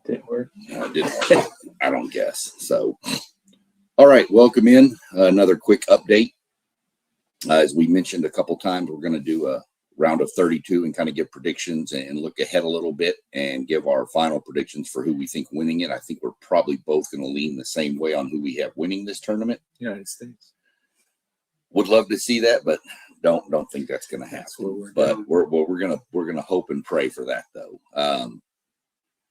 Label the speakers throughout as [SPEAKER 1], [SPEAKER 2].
[SPEAKER 1] Didn't work.
[SPEAKER 2] Didn't work. I don't guess. So, all right, welcome in. Another quick update. As we mentioned a couple times, we're going to do a round of 32 and kind of give predictions and look ahead a little bit and give our final predictions for who we think winning it. I think we're probably both going to lean the same way on who we have winning this tournament.
[SPEAKER 1] United States.
[SPEAKER 2] Would love to see that, but don't think that's going to happen. But we're gonna hope and pray for that though.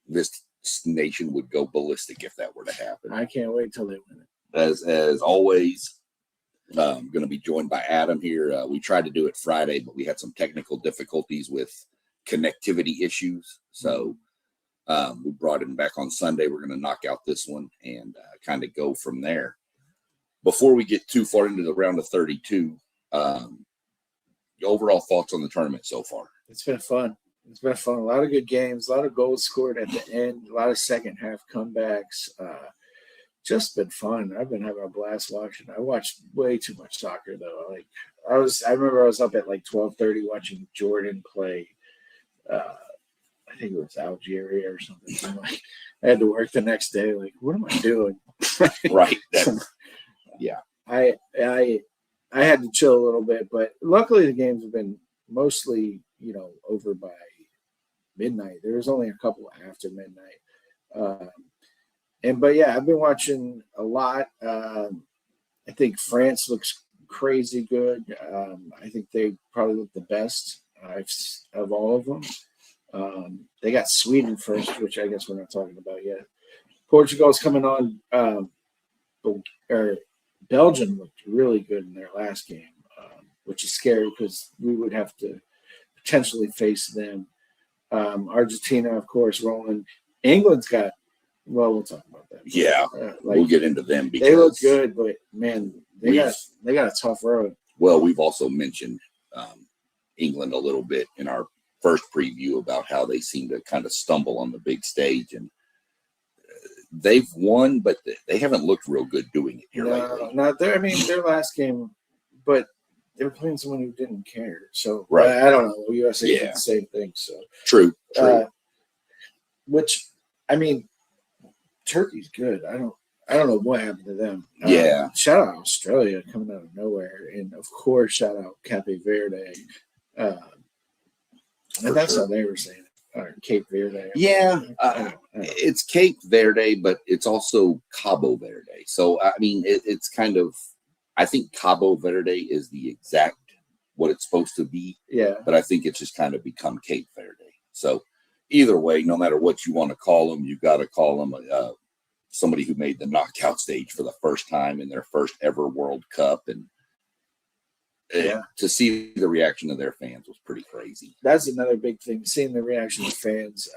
[SPEAKER 2] This nation would go ballistic if that were to happen.
[SPEAKER 1] I can't wait till they win it.
[SPEAKER 2] As always, I'm going to be joined by Adam here. We tried to do it Friday, but we had some technical difficulties with connectivity issues. So we brought him back on Sunday. We're going to knock out this one and kind of go from there. Before we get too far into the round of 32, overall thoughts on the tournament so far?
[SPEAKER 1] It's been fun. It's been fun. A lot of good games, a lot of goals scored at the end, a lot of second half comebacks. Just been fun. I've been having a blast watching. I watched way too much soccer though. I remember I was up at like 12:30 watching Jordan play. I think it was Algeria or something. I had to work the next day. Like, what am I doing?
[SPEAKER 2] Right. Yeah.
[SPEAKER 1] I had to chill a little bit, but luckily the games have been mostly, over by midnight. There was only a couple after midnight. But yeah, I've been watching a lot. I think France looks crazy good. I think they probably look the best of all of them. They got Sweden first, which I guess we're not talking about yet. Portugal's coming on. Belgium looked really good in their last game, which is scary because we would have to potentially face them. Argentina, of course, rolling. England's got. Well, we'll talk about that.
[SPEAKER 2] Yeah, we'll get into them because
[SPEAKER 1] they look good, but man, they got a tough road.
[SPEAKER 2] Well, we've also mentioned England a little bit in our first preview about how they seem to kind of stumble on the big stage, and they've won, but they haven't looked real good doing it here lately.
[SPEAKER 1] Not there. I mean, their last game, but they were playing someone who didn't care. So
[SPEAKER 2] right.
[SPEAKER 1] I don't know. USA did the same thing. So
[SPEAKER 2] true.
[SPEAKER 1] Which I mean. Turkey's good. I don't know what happened to them. Shout out Australia coming out of nowhere, and of course, shout out Cape Verde. And that's how they were saying it. Or Cape Verde.
[SPEAKER 2] Yeah, it's Cape Verde, but it's also Cabo Verde. So I mean, it's kind of. I think Cabo Verde is the exact what it's supposed to be.
[SPEAKER 1] Yeah.
[SPEAKER 2] But I think it's just kind of become Cape Verde. So. Either way, no matter what you want to call them, you got to call them somebody who made the knockout stage for the first time in their first ever World Cup. And to see the reaction of their fans was pretty crazy.
[SPEAKER 1] That's another big thing, seeing the reaction of fans.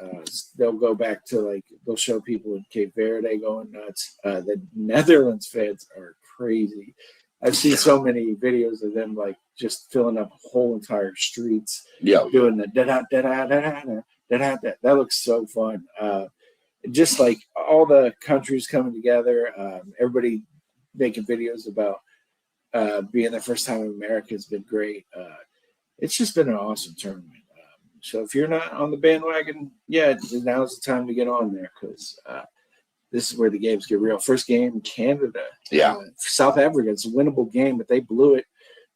[SPEAKER 1] They'll go back to, they'll show people in Cape Verde going nuts. The Netherlands fans are crazy. I've seen so many videos of them, just filling up whole entire streets.
[SPEAKER 2] Yeah.
[SPEAKER 1] Doing the da-da-da-da-da-da. That looks so fun. Just like all the countries coming together, everybody making videos about being the first time in America has been great. It's just been an awesome tournament. So if you're not on the bandwagon, now's the time to get on there because this is where the games get real. First game, Canada. South Africa. It's a winnable game, but they blew it.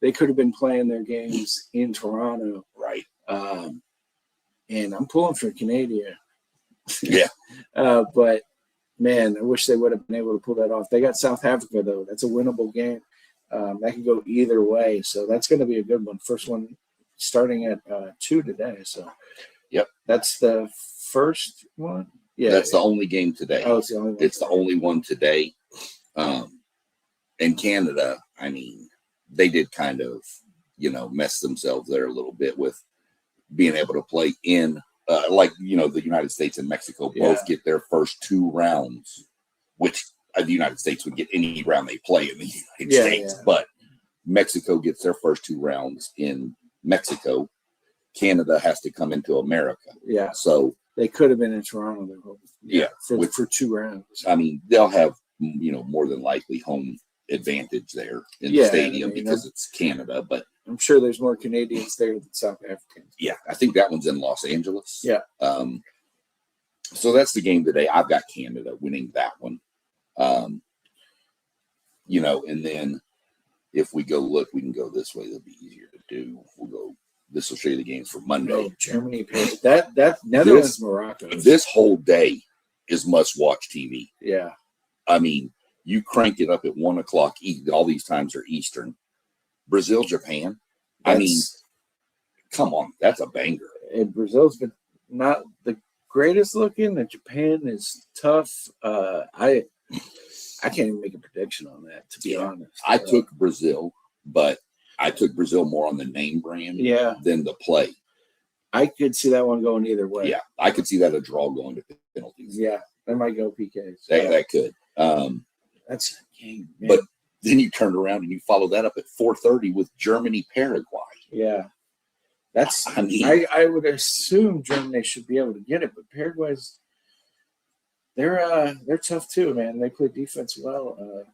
[SPEAKER 1] They could have been playing their games in Toronto.
[SPEAKER 2] Right.
[SPEAKER 1] And I'm pulling for Canada.
[SPEAKER 2] Yeah.
[SPEAKER 1] But, man, I wish they would have been able to pull that off. They got South Africa, though. That's a winnable game. That could go either way. So that's going to be a good one. First one starting at 2 today. So, that's the first one? Yeah.
[SPEAKER 2] That's the only game today.
[SPEAKER 1] Oh, it's the only one.
[SPEAKER 2] It's the only one today. And Canada, I mean, they did kind of, mess themselves there a little bit with being able to play in, the United States and Mexico both get their first 2 rounds, which the United States would get any round they play in the United States. Yeah. But Mexico gets their first 2 rounds in Mexico. Canada has to come into America.
[SPEAKER 1] Yeah.
[SPEAKER 2] So
[SPEAKER 1] they could have been in Toronto. For 2 rounds.
[SPEAKER 2] I mean, they'll have, more than likely home advantage there in the stadium because it's Canada, but
[SPEAKER 1] I'm sure there's more Canadians there than South Africans.
[SPEAKER 2] Yeah, I think that one's in Los Angeles.
[SPEAKER 1] Yeah.
[SPEAKER 2] So that's the game today. I've got Canada winning that one. And then if we go look, we can go this way. That'll be easier to do. We'll go. This will show you the games for Monday.
[SPEAKER 1] Oh, Germany, that Netherlands, Morocco.
[SPEAKER 2] This whole day is must-watch TV.
[SPEAKER 1] Yeah.
[SPEAKER 2] I mean, you crank it up at 1 o'clock. All these times are Eastern. Brazil, Japan. I mean, come on, that's a banger.
[SPEAKER 1] And Brazil's been not the greatest looking, and Japan is tough. I can't even make a prediction on that, to be honest.
[SPEAKER 2] I took Brazil, but I took Brazil more on the name brand than the play.
[SPEAKER 1] I could see that one going either way.
[SPEAKER 2] Yeah, I could see that a draw going to penalties.
[SPEAKER 1] Yeah, that might go PKs.
[SPEAKER 2] That could.
[SPEAKER 1] That's a game, man.
[SPEAKER 2] But then you turn around and you follow that up at 4:30 with Germany, Paraguay.
[SPEAKER 1] Yeah. That's.
[SPEAKER 2] I mean,
[SPEAKER 1] I would assume Germany should be able to get it, but Paraguay's they're tough too, man. They play defense well.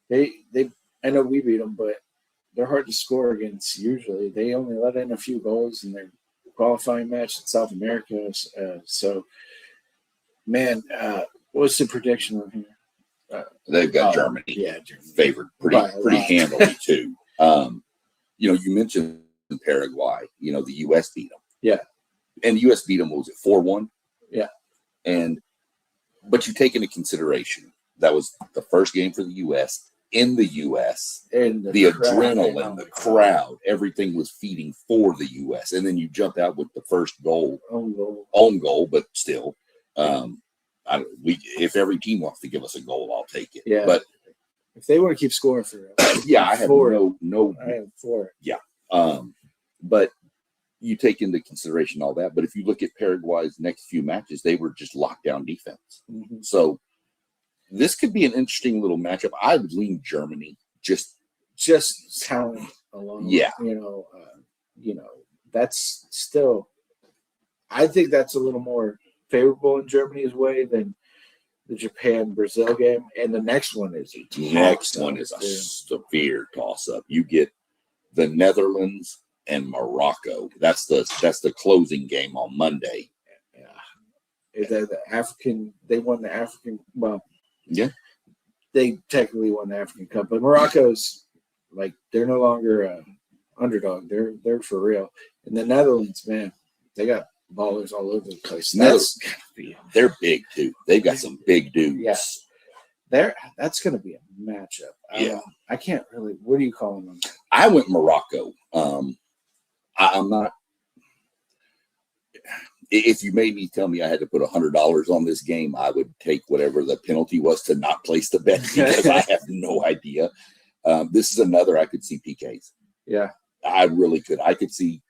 [SPEAKER 1] They I know we beat them, but they're hard to score against. Usually, they only let in a few goals in their qualifying match in South America. So, man, what's the prediction on here?
[SPEAKER 2] They've got Germany.
[SPEAKER 1] Yeah, Germany
[SPEAKER 2] favored pretty handily too. You mentioned Paraguay. The U.S. beat them.
[SPEAKER 1] Yeah,
[SPEAKER 2] and the U.S. beat them. What was it, 4-1?
[SPEAKER 1] Yeah,
[SPEAKER 2] but you take into consideration that was the first game for the U.S. in the U.S.
[SPEAKER 1] and
[SPEAKER 2] the adrenaline, the crowd, everything was feeding for the U.S. And then you jump out with the first goal, own goal, but still, if every team wants to give us a goal, I'll take it.
[SPEAKER 1] Yeah,
[SPEAKER 2] but
[SPEAKER 1] if they want to keep scoring for us,
[SPEAKER 2] I have no.
[SPEAKER 1] I have 4.
[SPEAKER 2] Yeah, but you take into consideration all that. But if you look at Paraguay's next few matches, they were just lockdown defense.
[SPEAKER 1] Mm-hmm.
[SPEAKER 2] So this could be an interesting little matchup. I would lean Germany just
[SPEAKER 1] talent alone.
[SPEAKER 2] Yeah,
[SPEAKER 1] that's still. I think that's a little more favorable in Germany's way than the Japan-Brazil game, and the next one is
[SPEAKER 2] a severe toss-up. You get the Netherlands and Morocco. That's the closing game on Monday.
[SPEAKER 1] Yeah, the African. They won the African. Well,
[SPEAKER 2] yeah,
[SPEAKER 1] they technically won the African Cup, but Morocco's they're no longer underdog. They're for real. And the Netherlands, man, they got ballers all over the place.
[SPEAKER 2] They're big too. They've got some big dudes.
[SPEAKER 1] Yeah, that's going to be a matchup. I can't really. What do you call them?
[SPEAKER 2] I went Morocco. I'm not. If you made me tell me I had to put $100 on this game, I would take whatever the penalty was to not place the bet because I have no idea. This is another I could see PKs.
[SPEAKER 1] Yeah,
[SPEAKER 2] I really could. I could see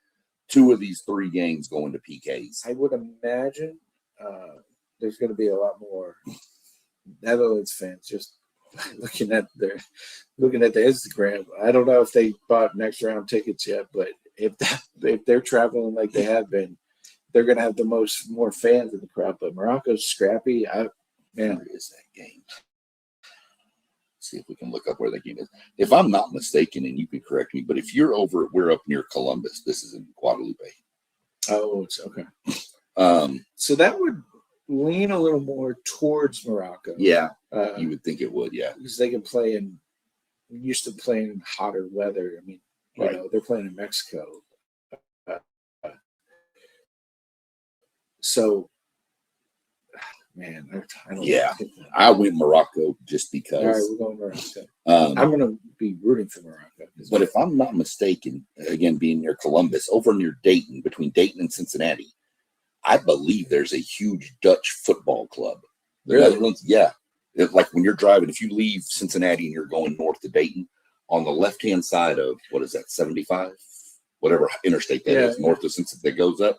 [SPEAKER 2] 2 of these 3 games going to PKs.
[SPEAKER 1] I would imagine there's going to be a lot more Netherlands fans just looking at the Instagram. I don't know if they bought next round tickets yet, but if they're traveling like they have been, they're going to have more fans in the crowd. But Morocco's scrappy.
[SPEAKER 2] Where is that game? See if we can look up where the game is. If I'm not mistaken, and you can correct me, but if we're up near Columbus. This is in Guadalupe.
[SPEAKER 1] Oh, it's okay. So that would lean a little more towards Morocco.
[SPEAKER 2] Yeah, you would think it would. Yeah,
[SPEAKER 1] because they can play used to playing in hotter weather. I mean, they're playing in Mexico. So, man, I don't.
[SPEAKER 2] Yeah, I went Morocco just because.
[SPEAKER 1] All right, we're going Morocco. I'm going to be rooting for Morocco.
[SPEAKER 2] But if I'm not mistaken, again, being near Columbus, over near Dayton, between Dayton and Cincinnati, I believe there's a huge Dutch football club. The Netherlands, yeah. Like when you're driving, if you leave Cincinnati and you're going north to Dayton, on the left-hand side of, 75? Whatever interstate that is, north of Cincinnati that goes up.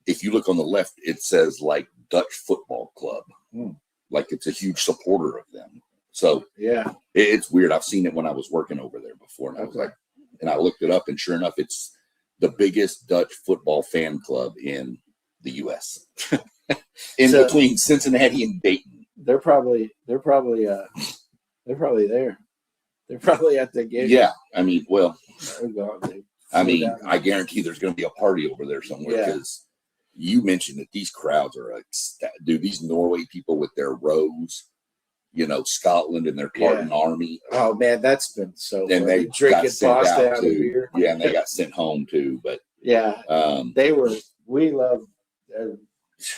[SPEAKER 2] If you look on the left, it says Dutch Football Club. Like it's a huge supporter of them. So
[SPEAKER 1] yeah,
[SPEAKER 2] it's weird. I've seen it when I was working over there before. And I was and I looked it up, and sure enough, it's the biggest Dutch football fan club in the U.S. Between Cincinnati and Dayton.
[SPEAKER 1] They're probably there. They're probably at the game.
[SPEAKER 2] Yeah, I mean, well,
[SPEAKER 1] I
[SPEAKER 2] I guarantee there's going to be a party over there somewhere because You mentioned that these crowds are dude. These Norway people with their rows, Scotland and their Tartan army.
[SPEAKER 1] Oh man, that's been so.
[SPEAKER 2] And they
[SPEAKER 1] drinking
[SPEAKER 2] got sent
[SPEAKER 1] pasta
[SPEAKER 2] out
[SPEAKER 1] out
[SPEAKER 2] to
[SPEAKER 1] of beer.
[SPEAKER 2] yeah, and they got sent home too. But
[SPEAKER 1] Yeah,
[SPEAKER 2] they
[SPEAKER 1] we love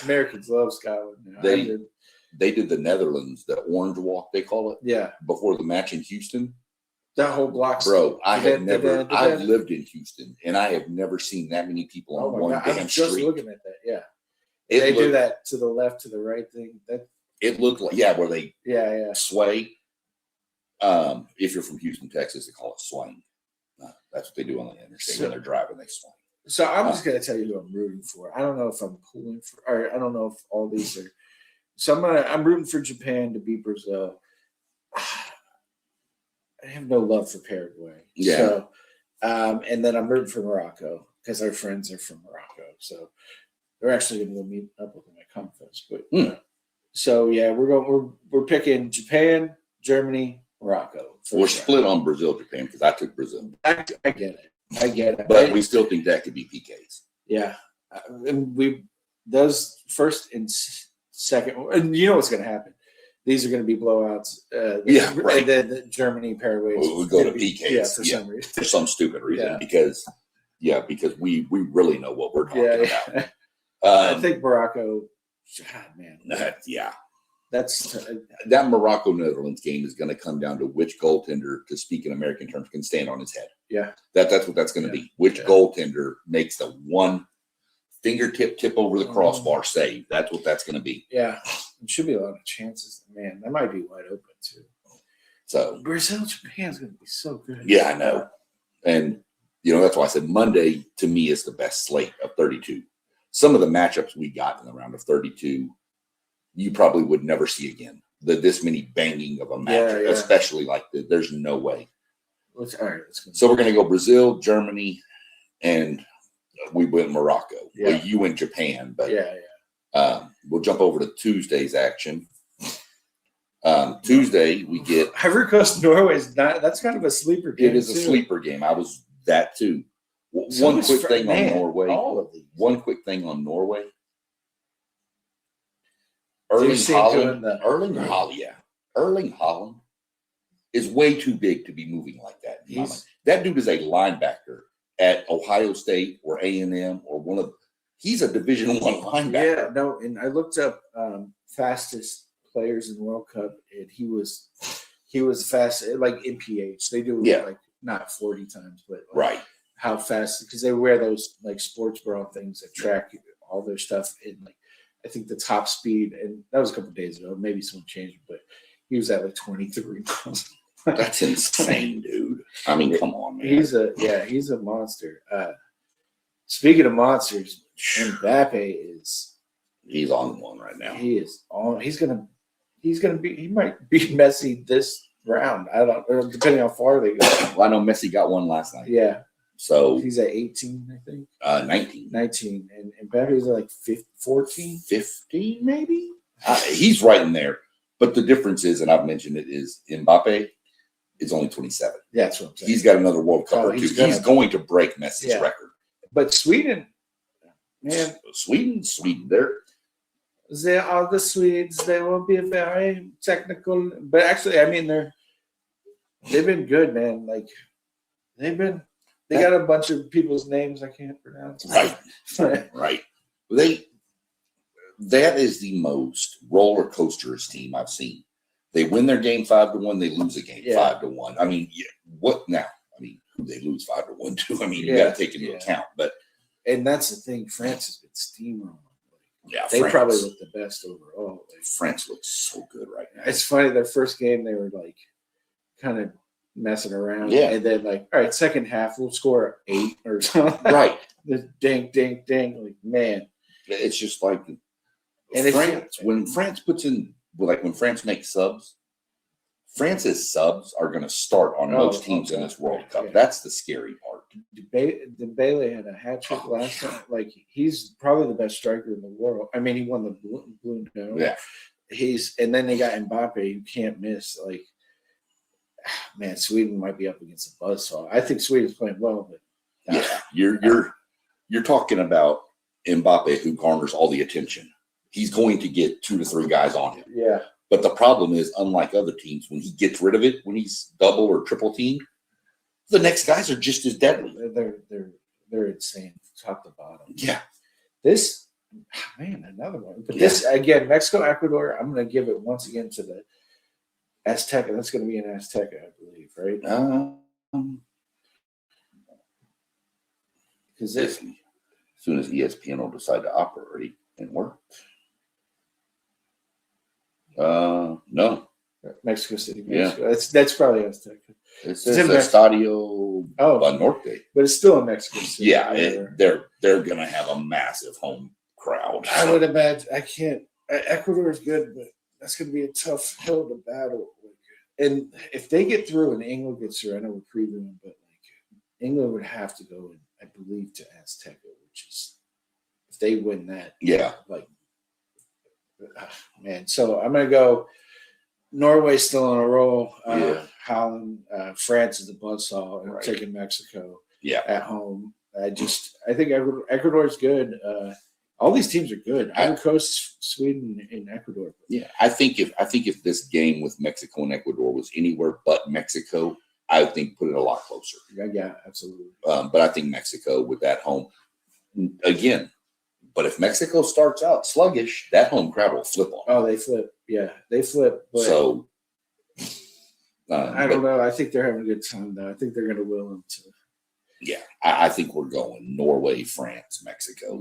[SPEAKER 1] Americans love Scotland.
[SPEAKER 2] They did the Netherlands, the Orange Walk they call it.
[SPEAKER 1] Yeah,
[SPEAKER 2] before the match in Houston.
[SPEAKER 1] That whole block,
[SPEAKER 2] bro. I've lived in Houston, and I have never seen that many people on one damn
[SPEAKER 1] I'm just
[SPEAKER 2] street.
[SPEAKER 1] looking at that. Yeah, they do that to the left, to the right thing.
[SPEAKER 2] It looked like where they sway. If you're from Houston, Texas, they call it swing. That's what they do on the interstate when they're driving. They swing.
[SPEAKER 1] So I'm just gonna tell you who I'm rooting for. I don't know if I'm pulling for, or I don't know if all these are. So I'm rooting for Japan to beat Brazil. I have no love for Paraguay.
[SPEAKER 2] Yeah.
[SPEAKER 1] So, and then I'm rooting for Morocco because our friends are from Morocco. So they're actually going to go meet up with them at Comfest. But so yeah, we're picking Japan, Germany, Morocco.
[SPEAKER 2] We're split on Brazil, Japan because I took Brazil.
[SPEAKER 1] I get it.
[SPEAKER 2] But we still think that could be PKs.
[SPEAKER 1] Yeah, and those first and second, and you know what's going to happen. These are going to be blowouts.
[SPEAKER 2] Right.
[SPEAKER 1] And then Germany, Paraguay.
[SPEAKER 2] We go to PKs.
[SPEAKER 1] Some reason.
[SPEAKER 2] For some stupid reason. Because we really know what we're talking about.
[SPEAKER 1] I think Morocco, God, man.
[SPEAKER 2] That Morocco-Netherlands game is going to come down to which goaltender, to speak in American terms, can stand on his head.
[SPEAKER 1] Yeah.
[SPEAKER 2] That's what that's going to be. Which goaltender makes the one fingertip tip over the crossbar save. That's what that's going to be.
[SPEAKER 1] Yeah. It should be a lot of chances. Man, that might be wide open too.
[SPEAKER 2] So
[SPEAKER 1] Brazil, Japan's going to be so good.
[SPEAKER 2] Yeah, I know. And, that's why I said Monday to me is the best slate of 32. Some of the matchups we got in the round of 32, you probably would never see again. This many banging of a match, especially like that. There's no way.
[SPEAKER 1] All right.
[SPEAKER 2] So we're going to go Brazil, Germany, and we went Morocco.
[SPEAKER 1] Yeah.
[SPEAKER 2] Well, you went Japan, but we'll jump over to Tuesday's action. Tuesday we get
[SPEAKER 1] Ivory Coast, Norway's not. That's kind of a sleeper game.
[SPEAKER 2] It is a sleeper game. I was that too. One quick thing on Norway.
[SPEAKER 1] All of these.
[SPEAKER 2] One quick thing on Norway. Erling Haaland is way too big to be moving like that. That dude is a linebacker at Ohio State or A&M or one of. He's a Division I linebacker.
[SPEAKER 1] Yeah, no, and I looked up fastest players in the World Cup, and he was fast, like MPH. They do like not 40 times, but how fast, because they wear those like sports bra things that track all their stuff. And like I think the top speed, and that was a couple of days ago, maybe someone changed, but he was at like 23 miles.
[SPEAKER 2] That's insane, dude. I mean, come on, man.
[SPEAKER 1] He's a monster. Speaking of monsters, Mbappe
[SPEAKER 2] he's on one right now.
[SPEAKER 1] He is on. He might beat Messi this round. I don't know, depending how far they go.
[SPEAKER 2] Well, I know Messi got one last night.
[SPEAKER 1] Yeah.
[SPEAKER 2] So
[SPEAKER 1] he's at 18, I think.
[SPEAKER 2] 19.
[SPEAKER 1] 19. And Mbappe's at like 14?
[SPEAKER 2] 15, maybe? He's right in there. But the difference is, and I've mentioned it, is Mbappe is only 27.
[SPEAKER 1] Yeah, that's what I'm saying.
[SPEAKER 2] He's got another World Cup or two. He's going to break Messi's record.
[SPEAKER 1] But Sweden, man.
[SPEAKER 2] Sweden,
[SPEAKER 1] they are the Swedes. They will be very technical. But actually, I mean, they've been good, man. Like, they got a bunch of people's names I can't pronounce.
[SPEAKER 2] Right. That is the most roller coasterous team I've seen. They win their game 5-1. They lose a game 5-1. I mean, what now? I mean, who they lose 5-1 to? I mean, you got to take into account.
[SPEAKER 1] And that's the thing. France has been steamrolling.
[SPEAKER 2] Yeah,
[SPEAKER 1] they probably look the best overall.
[SPEAKER 2] France looks so good right now.
[SPEAKER 1] It's funny. Their first game, they were like kind of messing around.
[SPEAKER 2] Yeah.
[SPEAKER 1] And then like, all right, second half, we'll score 8 or something.
[SPEAKER 2] Right.
[SPEAKER 1] The ding, ding, ding. Like, man.
[SPEAKER 2] It's just like France. When France puts in, like when France makes subs, France's subs are going to start on most teams in this World Cup. Yeah. That's the scary part.
[SPEAKER 1] Dembele had a hat trick last night. Like, he's probably the best striker in the world. I mean, he won the Balloon Medal.
[SPEAKER 2] Yeah.
[SPEAKER 1] And then they got Mbappe, you can't miss. Like, man, Sweden might be up against a buzzsaw. I think Sweden's playing well, but
[SPEAKER 2] you're talking about Mbappe, who garners all the attention. He's going to get 2 to 3 guys on him.
[SPEAKER 1] Yeah.
[SPEAKER 2] But the problem is, unlike other teams, when he gets rid of it, when he's double or triple teamed, the next guys are just as deadly.
[SPEAKER 1] They're insane, top to bottom.
[SPEAKER 2] Yeah.
[SPEAKER 1] This, man, another one. But this again, Mexico, Ecuador. I'm going to give it once again to the Azteca. That's going to be an Azteca, I believe, right? Because
[SPEAKER 2] As soon as ESPN will decide to operate and work. No.
[SPEAKER 1] Mexico City,
[SPEAKER 2] Yeah.
[SPEAKER 1] Mexico. That's probably Azteca.
[SPEAKER 2] It's
[SPEAKER 1] in
[SPEAKER 2] Estadio Banorte.
[SPEAKER 1] But it's still in Mexico City.
[SPEAKER 2] Yeah, they're gonna have a massive home crowd.
[SPEAKER 1] I would imagine. I can't. Ecuador is good, but that's going to be a tough hill to battle. And if they get through and England gets through, I know we're previewing, but England would have to go, I believe, to Azteca, which is if they win that.
[SPEAKER 2] Yeah.
[SPEAKER 1] Man. So I'm going to go. Norway's still on a roll. Holland, France is the buzzsaw, and taking Mexico. At home. I think Ecuador is good. All these teams are good. Ivory Coast, Sweden, and Ecuador.
[SPEAKER 2] Yeah, I think if this game with Mexico and Ecuador was anywhere but Mexico, I would think put it a lot closer.
[SPEAKER 1] Yeah, absolutely.
[SPEAKER 2] But I think Mexico with that home again. But if Mexico starts out sluggish, that home crowd will flip on.
[SPEAKER 1] Oh, they flip. Yeah, they flip. But
[SPEAKER 2] so
[SPEAKER 1] I don't know. I think they're having a good time though. I think they're going to will them to.
[SPEAKER 2] Yeah, I think we're going Norway, France, Mexico.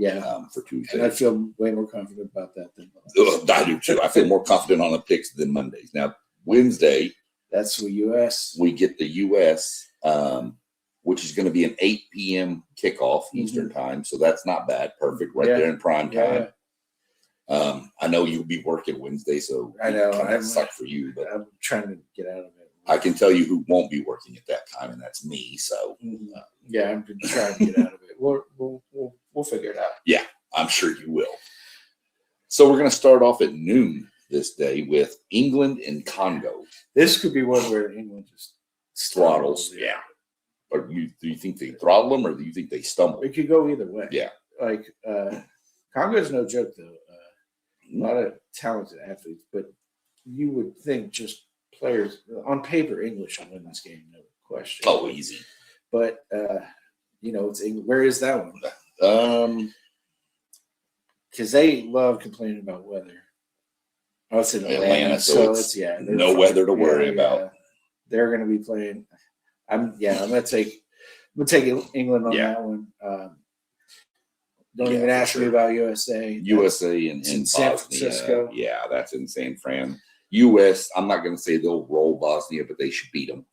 [SPEAKER 2] For Tuesday.
[SPEAKER 1] And I feel way more confident about that than
[SPEAKER 2] I do too. I feel more confident on the picks than Mondays. Now Wednesday,
[SPEAKER 1] that's the U.S.
[SPEAKER 2] We get the U.S., which is going to be an 8 p.m. kickoff Eastern time, so that's not bad. Perfect, right there in prime time. I know you'll be working Wednesday, so
[SPEAKER 1] I know
[SPEAKER 2] that sucks for you, but
[SPEAKER 1] I'm trying to get out of it.
[SPEAKER 2] I can tell you who won't be working at that time, and that's me. So
[SPEAKER 1] I'm trying to get out of it. We'll figure it out.
[SPEAKER 2] Yeah, I'm sure you will. So we're going to start off at noon this day with England and Congo.
[SPEAKER 1] This could be one where England just
[SPEAKER 2] throttles. Yeah. Or do you think they throttle them, or do you think they stumble?
[SPEAKER 1] It could go either way.
[SPEAKER 2] Yeah.
[SPEAKER 1] Congo's no joke though. A lot of talented athletes, but you would think just players on paper, English will win this game, no question.
[SPEAKER 2] Oh, easy.
[SPEAKER 1] But it's England. Where is that one? Because they love complaining about weather. Oh, it's in Atlanta, so it's
[SPEAKER 2] no weather to worry about.
[SPEAKER 1] They're going to be playing. I'm going to take England on that one. Don't even ask me about USA.
[SPEAKER 2] USA and
[SPEAKER 1] San Francisco.
[SPEAKER 2] Yeah, that's in San Fran. US, I'm not going to say they'll roll Bosnia, but they should beat them.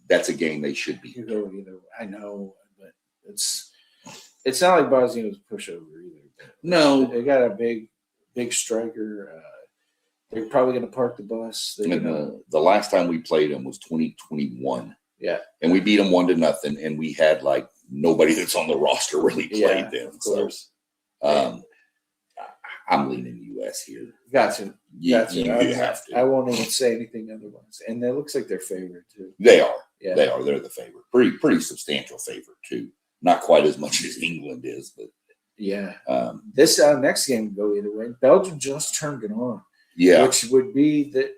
[SPEAKER 2] That's a game they should beat.
[SPEAKER 1] You go either. I know, but it's not like Bosnia was a pushover either.
[SPEAKER 2] No,
[SPEAKER 1] they got a big striker. They're probably going to park the bus.
[SPEAKER 2] The last time we played them was 2021.
[SPEAKER 1] Yeah,
[SPEAKER 2] and we beat them 1-0, and we had nobody that's on the roster really played them. So, I'm leaning US here.
[SPEAKER 1] Gotcha.
[SPEAKER 2] You have to.
[SPEAKER 1] I won't even say anything otherwise. And it looks like they're favored too.
[SPEAKER 2] They are.
[SPEAKER 1] Yeah.
[SPEAKER 2] They are. They're the favorite. Pretty substantial favorite too. Not quite as much as England is, but
[SPEAKER 1] yeah. This next game will go either way. Belgium just turned it on.
[SPEAKER 2] Yeah.
[SPEAKER 1] Which would be the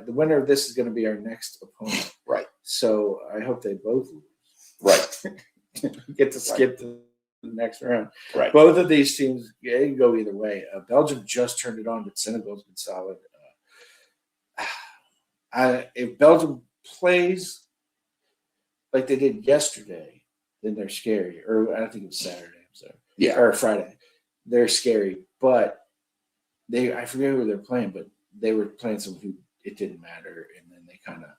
[SPEAKER 1] winner of this is going to be our next opponent.
[SPEAKER 2] Right.
[SPEAKER 1] So I hope they both lose.
[SPEAKER 2] Right.
[SPEAKER 1] Get to skip to the next round.
[SPEAKER 2] Right.
[SPEAKER 1] Both of these teams, they can go either way. Belgium just turned it on, but Senegal's been solid. If Belgium plays like they did yesterday, then they're scary. Or I think it was Saturday. I'm sorry.
[SPEAKER 2] Yeah.
[SPEAKER 1] Or Friday. They're scary, but I forget who they're playing, but they were playing someone who it didn't matter, and then they kind of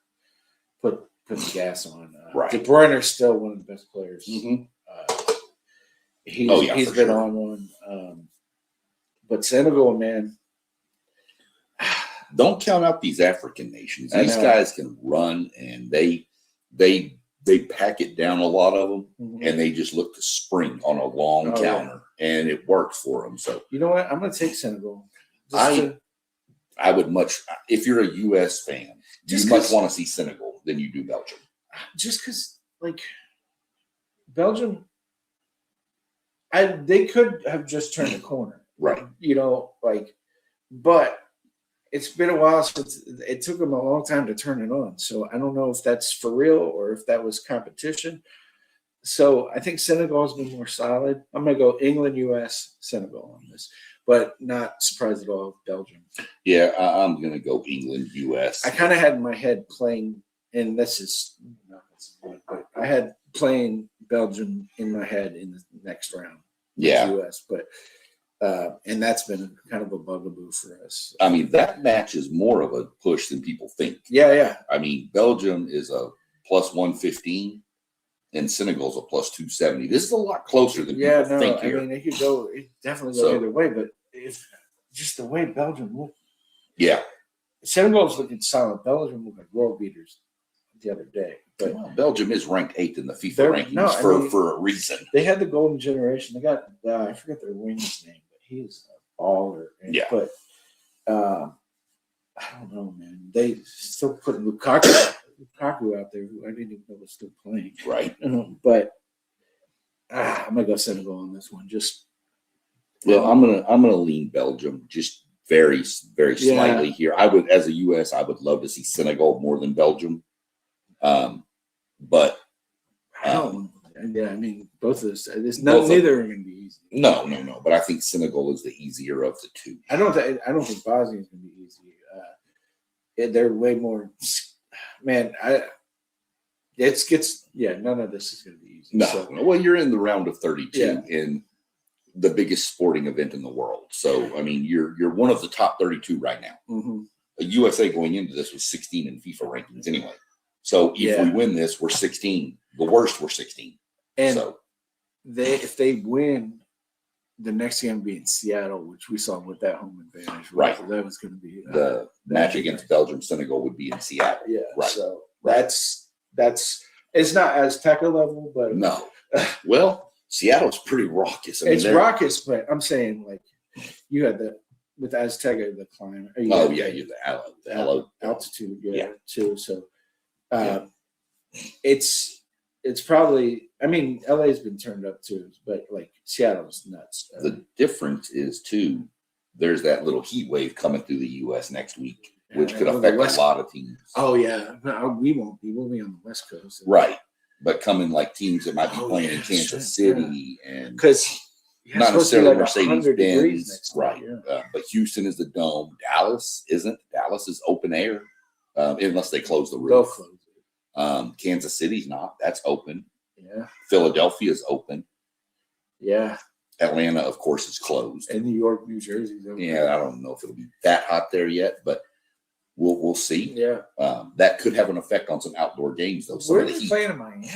[SPEAKER 1] put the gas on.
[SPEAKER 2] Right.
[SPEAKER 1] De Bruyne is still one of the best players.
[SPEAKER 2] Mm-hmm.
[SPEAKER 1] He's been on one. But Senegal, man.
[SPEAKER 2] Don't count out these African nations. These guys can run, and they pack it down, a lot of them, and they just look to spring on a long counter, and it works for them. So
[SPEAKER 1] you know what? I'm going to take Senegal.
[SPEAKER 2] I would much, if you're a U.S. fan, you much want to see Senegal than you do Belgium.
[SPEAKER 1] Just because, Belgium, They could have just turned the corner,
[SPEAKER 2] Right.
[SPEAKER 1] but it's been a while since it took them a long time to turn it on. So I don't know if that's for real or if that was competition. So I think Senegal has been more solid. I'm going to go England, U.S., Senegal on this, but not surprised at all Belgium.
[SPEAKER 2] Yeah, I'm going to go England, U.S.
[SPEAKER 1] I kind of had in my head playing, and this is not but I had playing Belgium in my head in the next round.
[SPEAKER 2] Yeah.
[SPEAKER 1] U.S., but and that's been kind of a bugaboo for us.
[SPEAKER 2] I mean, that match is more of a push than people think.
[SPEAKER 1] Yeah.
[SPEAKER 2] I mean, Belgium is a plus 115 and Senegal's a plus 270. This is a lot closer than people think here.
[SPEAKER 1] I mean, it could go, it definitely go either way, but if just the way Belgium looked.
[SPEAKER 2] Yeah.
[SPEAKER 1] Senegal's looking solid. Belgium looked like world beaters the other day. But
[SPEAKER 2] Belgium is ranked 8th in the FIFA rankings for a reason.
[SPEAKER 1] They had the golden generation. They got, I forget their wing's name, but he's a baller. But I don't know, man. They still put Lukaku out there, who I didn't even know was still playing.
[SPEAKER 2] Right.
[SPEAKER 1] But I'm gonna go Senegal on this one.
[SPEAKER 2] I'm gonna lean Belgium just very, very slightly here. I would, as a US, I would love to see Senegal more than Belgium. But
[SPEAKER 1] I mean, both of those. Neither are going to be easy.
[SPEAKER 2] No. But I think Senegal is the easier of the two.
[SPEAKER 1] I don't think Bosnia is going to be easy. They're way more. Man, none of this is going to be easy.
[SPEAKER 2] No. Well, you're in the round of 32 in the biggest sporting event in the world. So I mean, you're one of the top 32 right now.
[SPEAKER 1] Mm-hmm.
[SPEAKER 2] The USA going into this was 16 in FIFA rankings anyway. So if we win this, we're 16. The worst, we're 16.
[SPEAKER 1] And if they win, the next game be in Seattle, which we saw with that home advantage.
[SPEAKER 2] Right.
[SPEAKER 1] So that was going to be
[SPEAKER 2] the match against Belgium, Senegal would be in Seattle.
[SPEAKER 1] Yeah.
[SPEAKER 2] Right.
[SPEAKER 1] So that's it's not Azteca level, but
[SPEAKER 2] no. Well, Seattle's pretty raucous.
[SPEAKER 1] It's raucous, but I'm saying like you had with Azteca the climb.
[SPEAKER 2] You the
[SPEAKER 1] altitude, too. So. It's probably, I mean, LA's been turned up too, but like Seattle's nuts.
[SPEAKER 2] The difference is too, there's that little heat wave coming through the US next week, which could affect a lot of teams.
[SPEAKER 1] Oh yeah. No, we won't be. We'll be on the West Coast.
[SPEAKER 2] Right. But coming like teams that might be playing in Kansas City and
[SPEAKER 1] because
[SPEAKER 2] not necessarily like Mercedes-Benz.
[SPEAKER 1] Right.
[SPEAKER 2] But Houston is the dome. Dallas isn't. Dallas is open air. Unless they close the roof. Kansas City's not. That's open.
[SPEAKER 1] Yeah.
[SPEAKER 2] Philadelphia's open.
[SPEAKER 1] Yeah.
[SPEAKER 2] Atlanta, of course, is closed.
[SPEAKER 1] And New York, New Jersey's open.
[SPEAKER 2] Yeah, I don't know if it'll be that hot there yet, but we'll see.
[SPEAKER 1] Yeah.
[SPEAKER 2] That could have an effect on some outdoor games, though.
[SPEAKER 1] Where are they playing in Miami?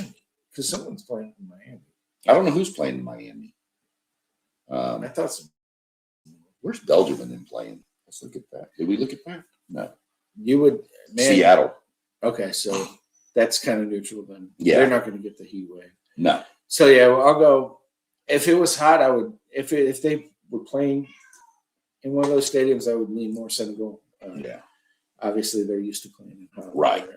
[SPEAKER 1] Because someone's playing in Miami.
[SPEAKER 2] I don't know who's playing in Miami.
[SPEAKER 1] I thought so.
[SPEAKER 2] Where's Belgium and them playing? Let's look at that. Did we look at that? No.
[SPEAKER 1] You would
[SPEAKER 2] Seattle.
[SPEAKER 1] Okay, so that's kind of neutral then.
[SPEAKER 2] Yeah.
[SPEAKER 1] They're not going to get the heat wave.
[SPEAKER 2] No.
[SPEAKER 1] So I'll go. If it was hot, I would. If they were playing in one of those stadiums, I would lean more Senegal. Obviously, they're used to playing in hot.
[SPEAKER 2] Right.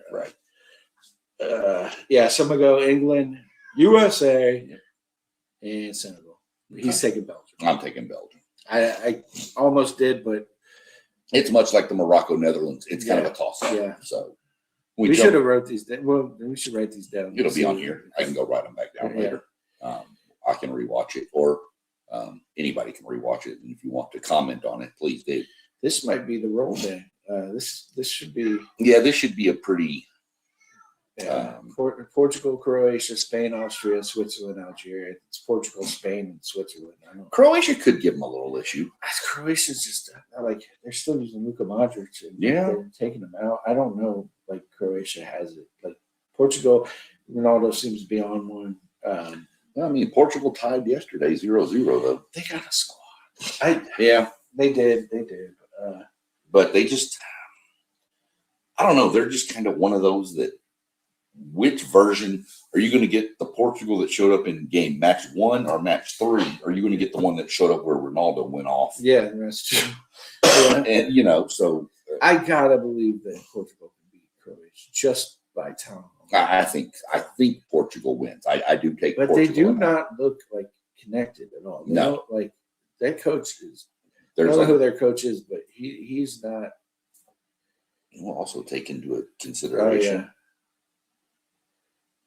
[SPEAKER 1] So I'm gonna go England, USA, and Senegal. He's taking Belgium.
[SPEAKER 2] I'm taking Belgium.
[SPEAKER 1] I almost did, but
[SPEAKER 2] it's much like the Morocco Netherlands. It's kind of a toss-up.
[SPEAKER 1] Yeah.
[SPEAKER 2] So
[SPEAKER 1] we should have wrote these down. Well, we should write these down.
[SPEAKER 2] It'll be on here. I can go write them back down later. I can rewatch it, or anybody can rewatch it. And if you want to comment on it, please do.
[SPEAKER 1] This might be the roll day. This should be.
[SPEAKER 2] Yeah, this should be a pretty.
[SPEAKER 1] Portugal, Croatia, Spain, Austria, Switzerland, Algeria. It's Portugal, Spain, and Switzerland. I know.
[SPEAKER 2] Croatia could give them a little issue.
[SPEAKER 1] Croatia's just they're still using Luka Modric. And
[SPEAKER 2] they're
[SPEAKER 1] taking them out. I don't know. Like Croatia has it. Like Portugal, Ronaldo seems to be on one.
[SPEAKER 2] I mean, Portugal tied yesterday 0-0 though.
[SPEAKER 1] They got a squad. They did.
[SPEAKER 2] But they just, I don't know. They're just kind of one of those that. Which version are you going to get? The Portugal that showed up in game match 1 or match 3? Or are you going to get the one that showed up where Ronaldo went off?
[SPEAKER 1] Yeah, that's true.
[SPEAKER 2] And so
[SPEAKER 1] I gotta believe that Portugal can beat Croatia just by talent.
[SPEAKER 2] I think Portugal wins. I do take.
[SPEAKER 1] But
[SPEAKER 2] Portugal
[SPEAKER 1] they do not look like connected at all. They
[SPEAKER 2] No.
[SPEAKER 1] don't, like that coach is. I
[SPEAKER 2] There's
[SPEAKER 1] don't know who
[SPEAKER 2] a,
[SPEAKER 1] their coach is, but he's not.
[SPEAKER 2] we'll also take into
[SPEAKER 1] Oh
[SPEAKER 2] consideration
[SPEAKER 1] yeah,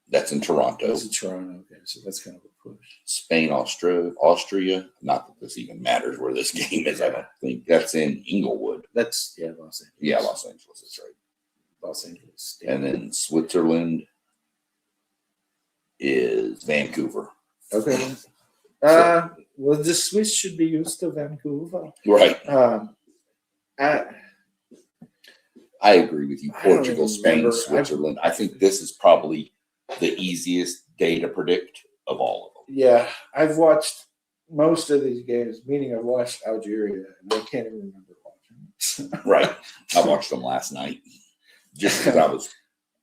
[SPEAKER 2] that's in Toronto,
[SPEAKER 1] that's in Toronto. Okay, so that's kind of a push.
[SPEAKER 2] Spain, Austria. Not that this even matters where this game is. I don't think that's in Inglewood.
[SPEAKER 1] That's Los Angeles.
[SPEAKER 2] Yeah, Los Angeles. That's right.
[SPEAKER 1] Los Angeles.
[SPEAKER 2] And then Switzerland is Vancouver.
[SPEAKER 1] Okay. Well, the Swiss should be used to Vancouver.
[SPEAKER 2] Right.
[SPEAKER 1] I
[SPEAKER 2] I agree with you.
[SPEAKER 1] I don't
[SPEAKER 2] Portugal,
[SPEAKER 1] even
[SPEAKER 2] Spain,
[SPEAKER 1] remember.
[SPEAKER 2] Switzerland. I think this is probably the easiest day to predict of all of them.
[SPEAKER 1] Yeah, I've watched most of these games, meaning I've watched Algeria, and I can't even remember watching.
[SPEAKER 2] Right. I watched them last night just because I was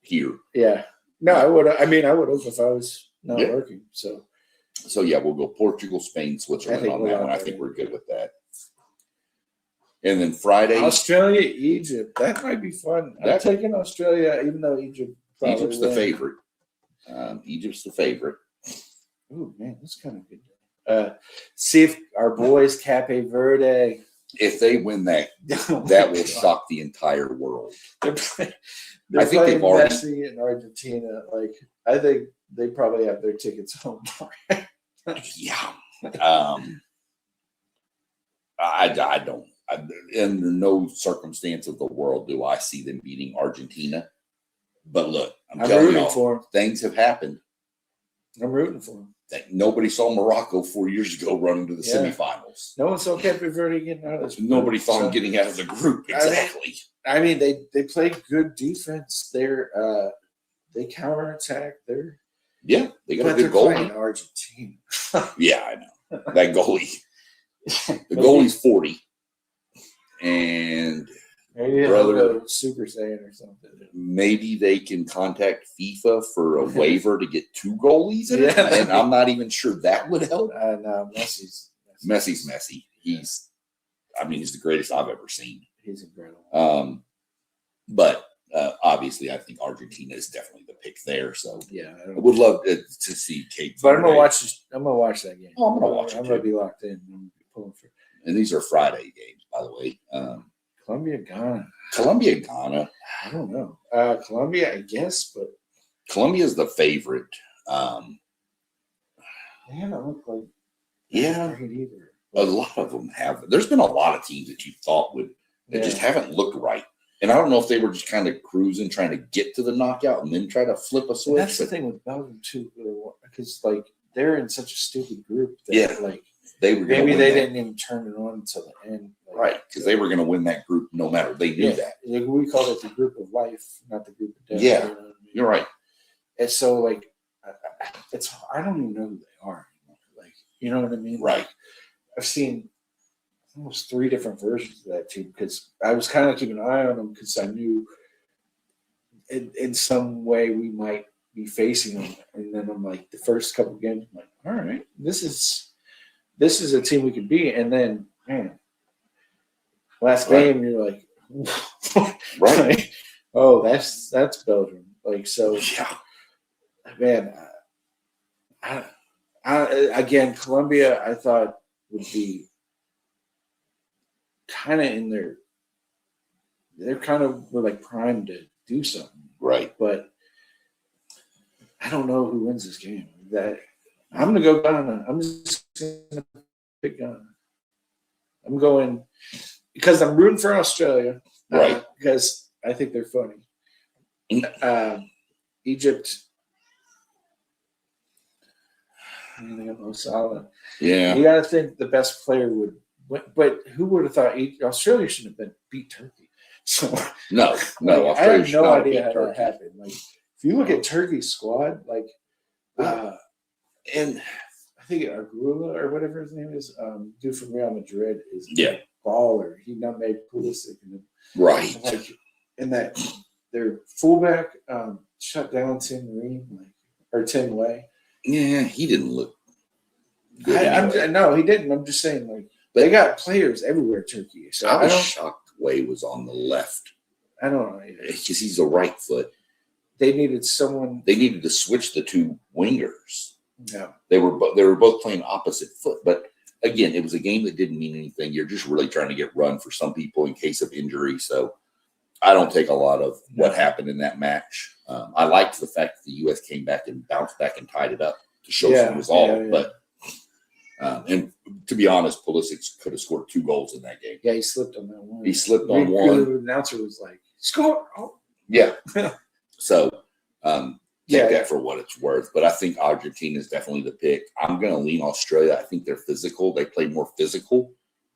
[SPEAKER 2] here.
[SPEAKER 1] Yeah. No, I would. I mean, I would have if I was not
[SPEAKER 2] Yeah.
[SPEAKER 1] working. So
[SPEAKER 2] So yeah, we'll go Portugal, Spain, Switzerland
[SPEAKER 1] think
[SPEAKER 2] on
[SPEAKER 1] we're
[SPEAKER 2] that
[SPEAKER 1] out
[SPEAKER 2] one. I
[SPEAKER 1] there.
[SPEAKER 2] think we're good with that. And then Friday,
[SPEAKER 1] Australia, Egypt, that might be fun. I'm
[SPEAKER 2] That-
[SPEAKER 1] taking Australia, even though Egypt. Probably
[SPEAKER 2] Egypt's the
[SPEAKER 1] win.
[SPEAKER 2] favorite. Egypt's the favorite.
[SPEAKER 1] Ooh, man, that's kind of good. See if our boys Cape Verde.
[SPEAKER 2] If they win that, that will shock the entire world.
[SPEAKER 1] They're
[SPEAKER 2] I think
[SPEAKER 1] playing
[SPEAKER 2] they've already-
[SPEAKER 1] Messi in Argentina. Like, I think they probably have their tickets home.
[SPEAKER 2] Yeah. I don't. In no circumstance of the world do I see them beating Argentina. But look, I'm
[SPEAKER 1] I'm
[SPEAKER 2] telling
[SPEAKER 1] rooting
[SPEAKER 2] you,
[SPEAKER 1] for them.
[SPEAKER 2] things have happened.
[SPEAKER 1] I'm rooting for them.
[SPEAKER 2] That nobody saw Morocco 4 years ago running to the
[SPEAKER 1] Yeah.
[SPEAKER 2] semifinals.
[SPEAKER 1] No one saw Cape Verde getting out of this.
[SPEAKER 2] Nobody
[SPEAKER 1] group,
[SPEAKER 2] saw them
[SPEAKER 1] so-
[SPEAKER 2] getting out of the group.
[SPEAKER 1] I mean-
[SPEAKER 2] Exactly.
[SPEAKER 1] I mean, they play good defense. They counterattack.
[SPEAKER 2] Yeah, they got a
[SPEAKER 1] But
[SPEAKER 2] good
[SPEAKER 1] they're playing
[SPEAKER 2] goalie.
[SPEAKER 1] Argentina.
[SPEAKER 2] Yeah, I know. That goalie. The goalie's 40. And
[SPEAKER 1] Maybe they'll
[SPEAKER 2] Brother.
[SPEAKER 1] go Super Saiyan or something.
[SPEAKER 2] maybe they can contact FIFA for a waiver to get 2 goalies in it.
[SPEAKER 1] Yeah.
[SPEAKER 2] And I'm not even sure that would help.
[SPEAKER 1] No, Messi's
[SPEAKER 2] Messi's. He's the greatest I've ever seen.
[SPEAKER 1] He's incredible.
[SPEAKER 2] But obviously, I think Argentina is definitely the pick there. So
[SPEAKER 1] Yeah, I
[SPEAKER 2] I
[SPEAKER 1] don't
[SPEAKER 2] would love to see Cape
[SPEAKER 1] But I'm gonna
[SPEAKER 2] Verde.
[SPEAKER 1] watch this. I'm gonna watch that game.
[SPEAKER 2] Oh, I'm gonna watch it
[SPEAKER 1] I'm gonna
[SPEAKER 2] too.
[SPEAKER 1] be locked in. I'm gonna be pulling for
[SPEAKER 2] And these are Friday games, by the way.
[SPEAKER 1] Colombia, Ghana.
[SPEAKER 2] Colombia, Ghana.
[SPEAKER 1] I don't know. Colombia, I guess, but
[SPEAKER 2] Colombia is the favorite.
[SPEAKER 1] they haven't looked like
[SPEAKER 2] Yeah,
[SPEAKER 1] great either.
[SPEAKER 2] a lot of them have. There's been a lot of teams that you thought would that just haven't looked right. And I don't know if they were just kind of cruising, trying to get to the knockout and then try to flip a
[SPEAKER 1] And
[SPEAKER 2] switch.
[SPEAKER 1] that's the
[SPEAKER 2] but
[SPEAKER 1] thing with Belgium too, because like they're in such a stupid group that
[SPEAKER 2] Yeah.
[SPEAKER 1] like
[SPEAKER 2] they were gonna
[SPEAKER 1] maybe
[SPEAKER 2] win
[SPEAKER 1] they
[SPEAKER 2] that.
[SPEAKER 1] didn't even turn it on until the end. Like,
[SPEAKER 2] Right, because they were going to win that group no matter. They knew
[SPEAKER 1] yeah,
[SPEAKER 2] that.
[SPEAKER 1] like, we call it the group of life, not the group of death.
[SPEAKER 2] Yeah,
[SPEAKER 1] you know what I mean?
[SPEAKER 2] You're right.
[SPEAKER 1] And so like it's I don't even know who they are anymore. Like you know what I mean?
[SPEAKER 2] Right.
[SPEAKER 1] I've seen almost 3 different versions of that team because I was kind of keeping an eye on them because I knew in some way we might be facing them. And then I'm like, the first couple games, I'm like, all right, this is a team we could beat. And then, man, last
[SPEAKER 2] Right.
[SPEAKER 1] game you're like,
[SPEAKER 2] Right.
[SPEAKER 1] like, oh, that's Belgium. Like so,
[SPEAKER 2] Yeah.
[SPEAKER 1] man. Again, Colombia, I thought would be kind of in their. They're kind of were like primed to do something,
[SPEAKER 2] Right.
[SPEAKER 1] but I don't know who wins this game. That I'm gonna go Ghana. I'm just gonna pick Ghana. I'm going because I'm rooting for Australia,
[SPEAKER 2] Right.
[SPEAKER 1] because I think they're funny. Egypt. I think I'm Mo Salah.
[SPEAKER 2] Yeah.
[SPEAKER 1] You got to think the best player would, but who would have thought Australia shouldn't have been beat Turkey? So
[SPEAKER 2] No.
[SPEAKER 1] like, I
[SPEAKER 2] Australia
[SPEAKER 1] have
[SPEAKER 2] should
[SPEAKER 1] no
[SPEAKER 2] not have
[SPEAKER 1] idea
[SPEAKER 2] beat
[SPEAKER 1] how that
[SPEAKER 2] Turkey.
[SPEAKER 1] happened. Like if you look at Turkey's squad, like and I think Argula or whatever his name is, dude from Real Madrid is
[SPEAKER 2] Yeah.
[SPEAKER 1] a baller. He now made Pulisic and
[SPEAKER 2] Right.
[SPEAKER 1] like in that their fullback shut down Tim Ream or Tim Way.
[SPEAKER 2] Yeah. He didn't look good.
[SPEAKER 1] I'm
[SPEAKER 2] anyway.
[SPEAKER 1] no, he didn't. I'm just saying, like they got players everywhere. Turkey, so
[SPEAKER 2] I
[SPEAKER 1] I
[SPEAKER 2] was
[SPEAKER 1] don't.
[SPEAKER 2] shocked Way was on the left
[SPEAKER 1] I don't know.
[SPEAKER 2] because he's a right foot.
[SPEAKER 1] They needed someone.
[SPEAKER 2] They needed to switch the 2 wingers.
[SPEAKER 1] Yeah.
[SPEAKER 2] They were both playing opposite foot, but again, it was a game that didn't mean anything. You're just really trying to get run for some people in case of injury. So I don't take a lot of what happened in that match. I liked the fact that the U.S. came back and bounced back and tied it up to show some resolve. But and to be honest, Pulisic could have scored 2 goals in that game.
[SPEAKER 1] Yeah, he slipped on that one.
[SPEAKER 2] He slipped on one.
[SPEAKER 1] The announcer was like, "Score!" Oh.
[SPEAKER 2] Yeah. So take that for what it's worth. But I think Argentina is definitely the pick. I'm going to lean Australia. I think they're physical. They play more physical.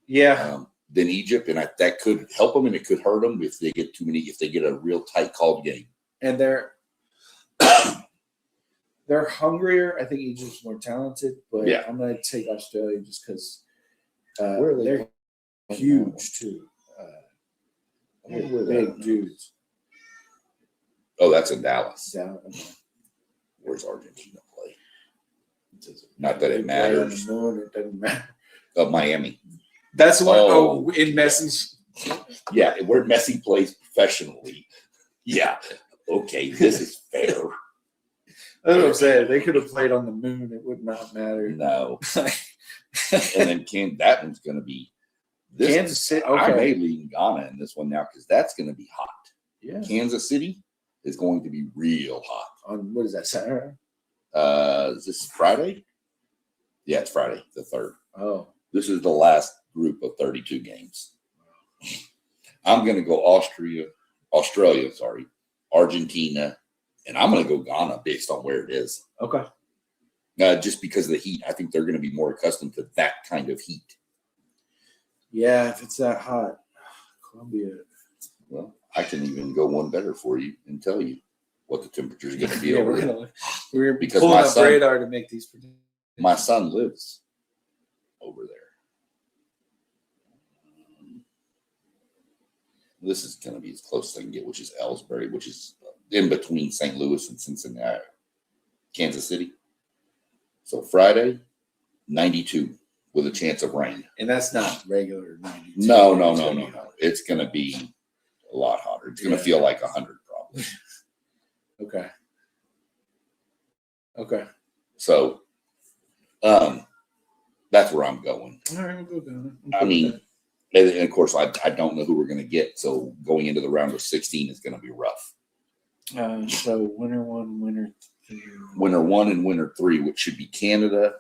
[SPEAKER 1] Yeah.
[SPEAKER 2] Than Egypt, and that could help them and it could hurt them if they get too many. If they get a real tight called game,
[SPEAKER 1] and they're hungrier. I think Egypt's more talented, but I'm going to take Australia just because they're huge too. Big dudes.
[SPEAKER 2] Oh, that's in Dallas.
[SPEAKER 1] Dallas.
[SPEAKER 2] Where's Argentina play? Not that it matters.
[SPEAKER 1] It doesn't matter.
[SPEAKER 2] Miami.
[SPEAKER 1] That's what. Oh, in Messi's.
[SPEAKER 2] Yeah, where Messi plays professionally. Yeah. Okay, this is fair.
[SPEAKER 1] That's what I'm saying. They could have played on the moon. It would not matter.
[SPEAKER 2] No. And then that one's going to be
[SPEAKER 1] Kansas City. Okay.
[SPEAKER 2] I may lean Ghana in this one now because that's going to be hot.
[SPEAKER 1] Yeah.
[SPEAKER 2] Kansas City is going to be real hot.
[SPEAKER 1] On what is that, Saturday?
[SPEAKER 2] Is this Friday? Yeah, it's Friday, the 3rd.
[SPEAKER 1] Oh.
[SPEAKER 2] This is the last group of 32 games. I'm going to go Australia, Argentina, and I'm going to go Ghana based on where it is.
[SPEAKER 1] Okay.
[SPEAKER 2] Just because of the heat. I think they're going to be more accustomed to that kind of heat.
[SPEAKER 1] Yeah, if it's that hot. Colombia.
[SPEAKER 2] Well, I can even go one better for you and tell you what the temperature is going to be
[SPEAKER 1] Yeah,
[SPEAKER 2] over
[SPEAKER 1] we're
[SPEAKER 2] there.
[SPEAKER 1] going to
[SPEAKER 2] Because
[SPEAKER 1] pull
[SPEAKER 2] my
[SPEAKER 1] up
[SPEAKER 2] son-
[SPEAKER 1] radar to make these predictions.
[SPEAKER 2] My son lives over there. This is going to be as close as I can get, which is Ellsbury, which is in between St. Louis and Cincinnati, Kansas City. So Friday, 92 with a chance of rain.
[SPEAKER 1] And that's not regular 92.
[SPEAKER 2] No. It's going to be a lot hotter. It's going to feel like 100 probably.
[SPEAKER 1] Okay.
[SPEAKER 2] So that's where I'm going.
[SPEAKER 1] All right, we'll go down.
[SPEAKER 2] I mean, and of course, I don't know who we're going to get. So going into the round of 16 is going to be rough.
[SPEAKER 1] So winner 1, winner 2.
[SPEAKER 2] Winner 1 and winner 3, which should be Canada.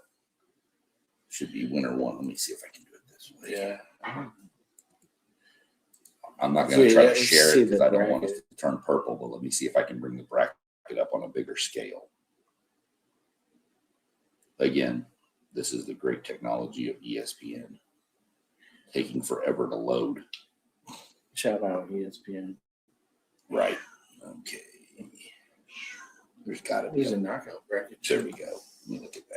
[SPEAKER 2] Should be winner 1. Let me see if I can do it this way.
[SPEAKER 1] Yeah.
[SPEAKER 2] I'm not going to try to
[SPEAKER 1] let's
[SPEAKER 2] share
[SPEAKER 1] see
[SPEAKER 2] it because
[SPEAKER 1] the
[SPEAKER 2] I don't want it
[SPEAKER 1] bracket.
[SPEAKER 2] to turn purple, but let me see if I can bring the bracket up on a bigger scale. Again, this is the great technology of ESPN. Taking forever to load.
[SPEAKER 1] Shout out ESPN.
[SPEAKER 2] Right. Okay. There's got to be
[SPEAKER 1] There's a knockout bracket.
[SPEAKER 2] There we go. Let me look at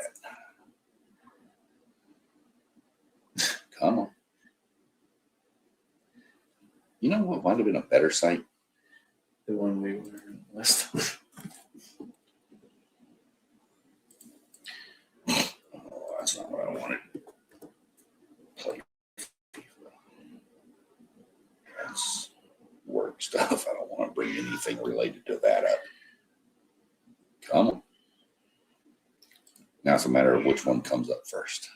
[SPEAKER 2] that. Come on. You know what might have been a better site?
[SPEAKER 1] The one we were in last time.
[SPEAKER 2] Oh, that's not what I wanted. Play FIFA. That's work stuff. I don't want to bring anything related to that up. Come on. Now it's a matter of which one comes up first.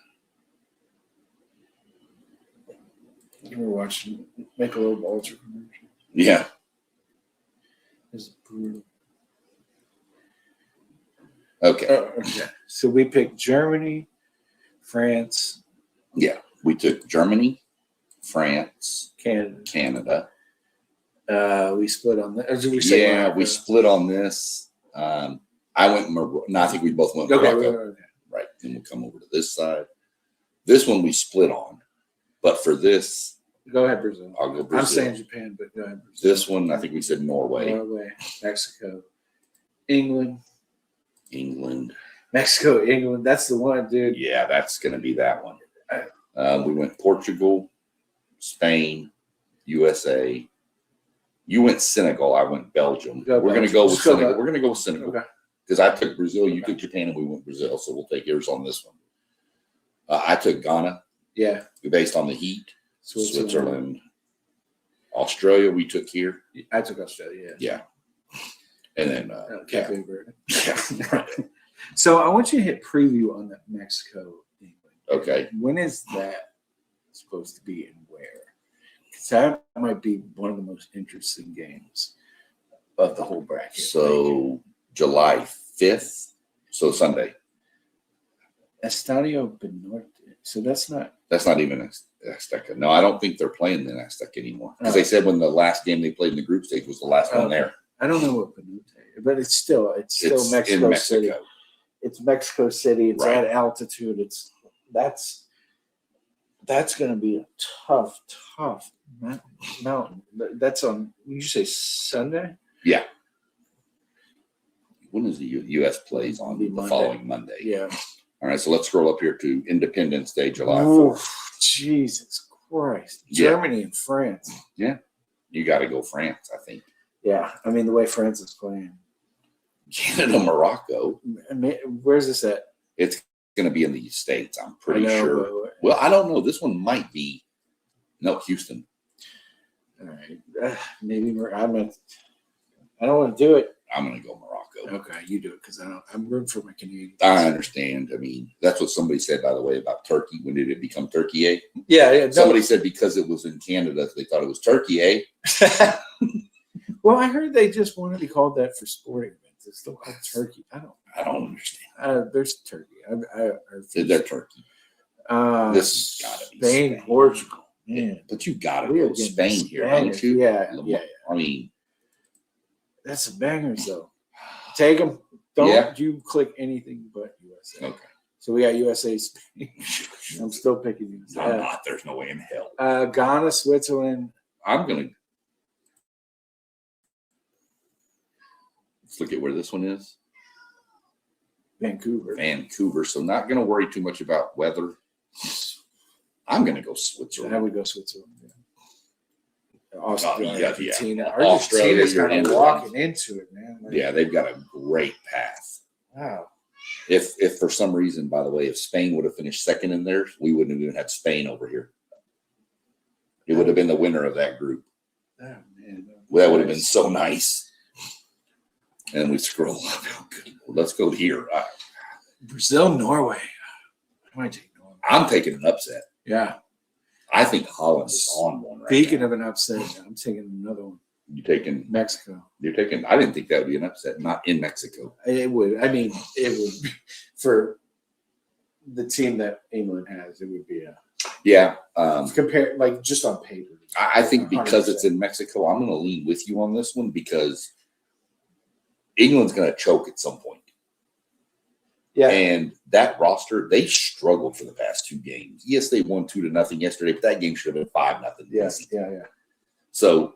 [SPEAKER 1] You were watching Michelob Ultra commercial.
[SPEAKER 2] Yeah.
[SPEAKER 1] It's brutal.
[SPEAKER 2] Okay.
[SPEAKER 1] Okay. So we picked Germany, France,
[SPEAKER 2] Yeah. We took Germany, France,
[SPEAKER 1] Canada.
[SPEAKER 2] Canada.
[SPEAKER 1] We split on that. We
[SPEAKER 2] split on this. I went Morocco. No, I think we both went
[SPEAKER 1] Okay.
[SPEAKER 2] Morocco. Right. Then we'll come over to this side. This one we split on. But for this,
[SPEAKER 1] Go ahead, Brazil.
[SPEAKER 2] I'll go Brazil.
[SPEAKER 1] I'm saying Japan, but go ahead, Brazil.
[SPEAKER 2] This one, I think we said Norway,
[SPEAKER 1] Mexico, England. Mexico, England. That's the one, dude.
[SPEAKER 2] Yeah, that's going to be that one. We went Portugal, Spain, USA. You went Senegal. I went Belgium. We're going to go with Senegal. We're going to go with Senegal.
[SPEAKER 1] Okay.
[SPEAKER 2] Because I took Brazil, you took Japan, and we went Brazil. So we'll take yours on this one. I took Ghana.
[SPEAKER 1] Yeah.
[SPEAKER 2] Based on the heat. Switzerland. Australia, we took here.
[SPEAKER 1] I took Australia.
[SPEAKER 2] Yeah. And then
[SPEAKER 1] Cape Verde. So I want you to hit preview on that Mexico.
[SPEAKER 2] Okay.
[SPEAKER 1] When is that supposed to be and where? Because that might be one of the most interesting games of the whole bracket.
[SPEAKER 2] So July 5th. So Sunday.
[SPEAKER 1] Estadio Banorte. So that's not.
[SPEAKER 2] That's not even Azteca. No, I don't think they're playing the Azteca anymore. Because they said when the last game they played in the group stage was the last one there.
[SPEAKER 1] I don't know what Banorte, but it's still
[SPEAKER 2] It's
[SPEAKER 1] Mexico,
[SPEAKER 2] in
[SPEAKER 1] City.
[SPEAKER 2] Mexico.
[SPEAKER 1] It's Mexico City. It's
[SPEAKER 2] Right.
[SPEAKER 1] at altitude. That's going to be a tough mountain. That's on. You say Sunday?
[SPEAKER 2] Yeah. When is the U.S. plays on
[SPEAKER 1] Be
[SPEAKER 2] the
[SPEAKER 1] Monday.
[SPEAKER 2] following Monday?
[SPEAKER 1] Yeah.
[SPEAKER 2] All right, so let's scroll up here to Independence Day, July 4th.
[SPEAKER 1] Oof, Jesus Christ.
[SPEAKER 2] Yeah.
[SPEAKER 1] Germany and France.
[SPEAKER 2] You got to go France, I think.
[SPEAKER 1] Yeah. I mean, the way France is playing.
[SPEAKER 2] Canada, Morocco.
[SPEAKER 1] I mean, where's this at?
[SPEAKER 2] It's going to be in the States, I'm
[SPEAKER 1] I
[SPEAKER 2] pretty
[SPEAKER 1] know,
[SPEAKER 2] sure.
[SPEAKER 1] but-
[SPEAKER 2] Well, I don't know. This one might be. No, Houston.
[SPEAKER 1] all right. Maybe I don't want to do it.
[SPEAKER 2] I'm going to go Morocco.
[SPEAKER 1] Okay, you do it because I'm rooting for my Canadians.
[SPEAKER 2] I understand. I mean, that's what somebody said, by the way, about Turkey. When did it become Turkey, eh?
[SPEAKER 1] Yeah.
[SPEAKER 2] Somebody said because it was in Canada, they thought it was Turkey, eh?
[SPEAKER 1] Well, I heard they just want to be called that for sporting events. It's still called turkey. I
[SPEAKER 2] don't understand.
[SPEAKER 1] there's turkey.
[SPEAKER 2] They're Turkey. This has gotta be
[SPEAKER 1] Spain,
[SPEAKER 2] Spain.
[SPEAKER 1] Portugal. Man,
[SPEAKER 2] But you got to
[SPEAKER 1] we are
[SPEAKER 2] go
[SPEAKER 1] getting
[SPEAKER 2] Spain here,
[SPEAKER 1] bangers.
[SPEAKER 2] don't you?
[SPEAKER 1] Yeah.
[SPEAKER 2] I mean,
[SPEAKER 1] That's some bangers though. Take them. Don't
[SPEAKER 2] Yeah.
[SPEAKER 1] you click anything but USA.
[SPEAKER 2] okay.
[SPEAKER 1] So we got USA, Spain. I'm still picking USA.
[SPEAKER 2] I'm not. There's no way in hell.
[SPEAKER 1] Ghana, Switzerland.
[SPEAKER 2] I'm going to. Let's look at where this one is.
[SPEAKER 1] Vancouver.
[SPEAKER 2] Vancouver. So not going to worry too much about weather. I'm going to go
[SPEAKER 1] So how
[SPEAKER 2] Switzerland.
[SPEAKER 1] we go Switzerland? Yeah. Australia,
[SPEAKER 2] yeah.
[SPEAKER 1] Argentina.
[SPEAKER 2] Australia,
[SPEAKER 1] Argentina's
[SPEAKER 2] you're
[SPEAKER 1] kind
[SPEAKER 2] in.
[SPEAKER 1] of walking into it, man. Like,
[SPEAKER 2] Yeah, they've got a great path.
[SPEAKER 1] Wow.
[SPEAKER 2] If for some reason, by the way, if Spain would have finished second in theirs, we wouldn't have even had Spain over here. It would have been the winner of that group.
[SPEAKER 1] Oh, man.
[SPEAKER 2] Well, that would have been so nice. And we scroll up. Oh, good. Let's go here.
[SPEAKER 1] Brazil, Norway. I might take Norway.
[SPEAKER 2] I'm taking an upset.
[SPEAKER 1] Yeah.
[SPEAKER 2] I think Holland is on one right
[SPEAKER 1] Speaking
[SPEAKER 2] now.
[SPEAKER 1] of an upset, I'm taking another one.
[SPEAKER 2] You're taking.
[SPEAKER 1] Mexico.
[SPEAKER 2] I didn't think that would be an upset. Not in Mexico.
[SPEAKER 1] It would. I mean, it would be for the team that England has. It would be a
[SPEAKER 2] Yeah.
[SPEAKER 1] compare like just on paper.
[SPEAKER 2] I think because
[SPEAKER 1] 100%.
[SPEAKER 2] it's in Mexico, I'm going to lean with you on this one because England's going to choke at some point.
[SPEAKER 1] Yeah.
[SPEAKER 2] And that roster, they struggled for the past two games. Yes, they won 2-0 yesterday, but that game should have been 5-0.
[SPEAKER 1] Yes. Yeah.
[SPEAKER 2] So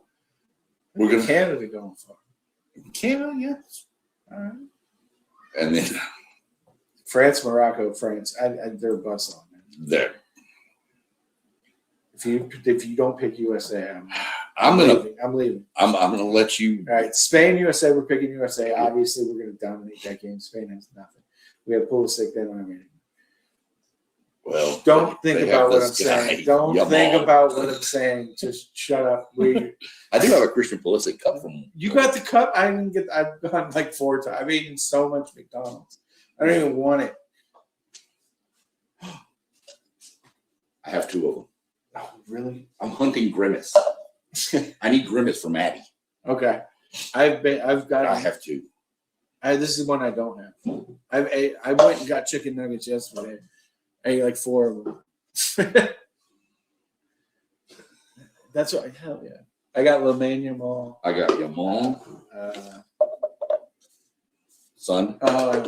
[SPEAKER 2] we're going to
[SPEAKER 1] Canada going far.
[SPEAKER 2] Canada, yes.
[SPEAKER 1] All right.
[SPEAKER 2] And then
[SPEAKER 1] France, Morocco, France. They're a bus on, man.
[SPEAKER 2] there.
[SPEAKER 1] If you don't pick USA,
[SPEAKER 2] I'm
[SPEAKER 1] leaving.
[SPEAKER 2] gonna let you.
[SPEAKER 1] All right, Spain, USA. We're picking USA. Obviously, we're going to dominate that game. Spain has nothing. We have Pulisic. They don't have anything.
[SPEAKER 2] Well,
[SPEAKER 1] Don't think
[SPEAKER 2] they
[SPEAKER 1] about
[SPEAKER 2] have
[SPEAKER 1] what I'm
[SPEAKER 2] this guy,
[SPEAKER 1] saying. Don't
[SPEAKER 2] Yamal.
[SPEAKER 1] think about what I'm saying. Just shut up.
[SPEAKER 2] I do have a Christian Pulisic cup from.
[SPEAKER 1] You got the cup. I didn't get. I've gone like 4 times. I've eaten so much McDonald's. I don't even want it.
[SPEAKER 2] I have 2 of them.
[SPEAKER 1] Oh, really?
[SPEAKER 2] I'm hunting Grimace. I need Grimace for Maddie.
[SPEAKER 1] Okay. I've got.
[SPEAKER 2] I have 2.
[SPEAKER 1] This is one I don't have. I went and got chicken nuggets yesterday. I ate like 4 of them. That's right. Hell yeah. I got Lamania Mall.
[SPEAKER 2] I got Yamal, son.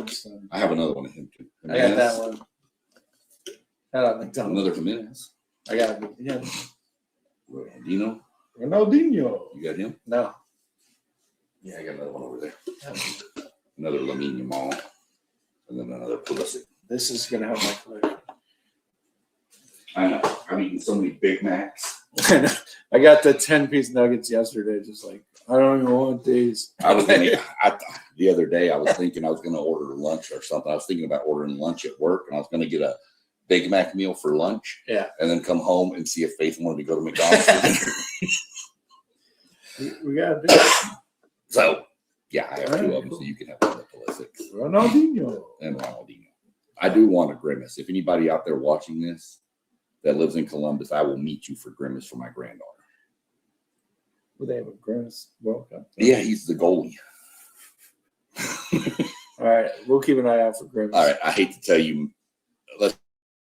[SPEAKER 1] Son.
[SPEAKER 2] I have another one of him too.
[SPEAKER 1] I got that one. Shout out McDonald's.
[SPEAKER 2] Another Jimenez.
[SPEAKER 1] I got
[SPEAKER 2] Ronaldinho.
[SPEAKER 1] Ronaldinho.
[SPEAKER 2] You got him?
[SPEAKER 1] No.
[SPEAKER 2] Yeah, I got another one over there. Another Lamine Yamal. And then another Pulisic.
[SPEAKER 1] This is gonna help my collection.
[SPEAKER 2] I know. I'm eating so many Big Macs.
[SPEAKER 1] I got the 10-piece nuggets yesterday. Just like I don't even want these.
[SPEAKER 2] I was thinking, the other day I was thinking I was going to order lunch or something. I was thinking about ordering lunch at work, and I was going to get a Big Mac meal for lunch.
[SPEAKER 1] Yeah.
[SPEAKER 2] And then come home and see if Faith wanted to go to McDonald's for dinner.
[SPEAKER 1] We gotta do it.
[SPEAKER 2] So Yeah, I have two of them, so you can have one of the Pulisic
[SPEAKER 1] Ronaldinho.
[SPEAKER 2] and Ronaldinho. I do want a Grimace. If anybody out there watching this that lives in Columbus, I will meet you for Grimace for my granddaughter.
[SPEAKER 1] Will they have a Grimace World Cup?
[SPEAKER 2] Yeah, he's the goalie.
[SPEAKER 1] All right, we'll keep an eye out for Grimace.
[SPEAKER 2] All right, I hate to tell you. Let's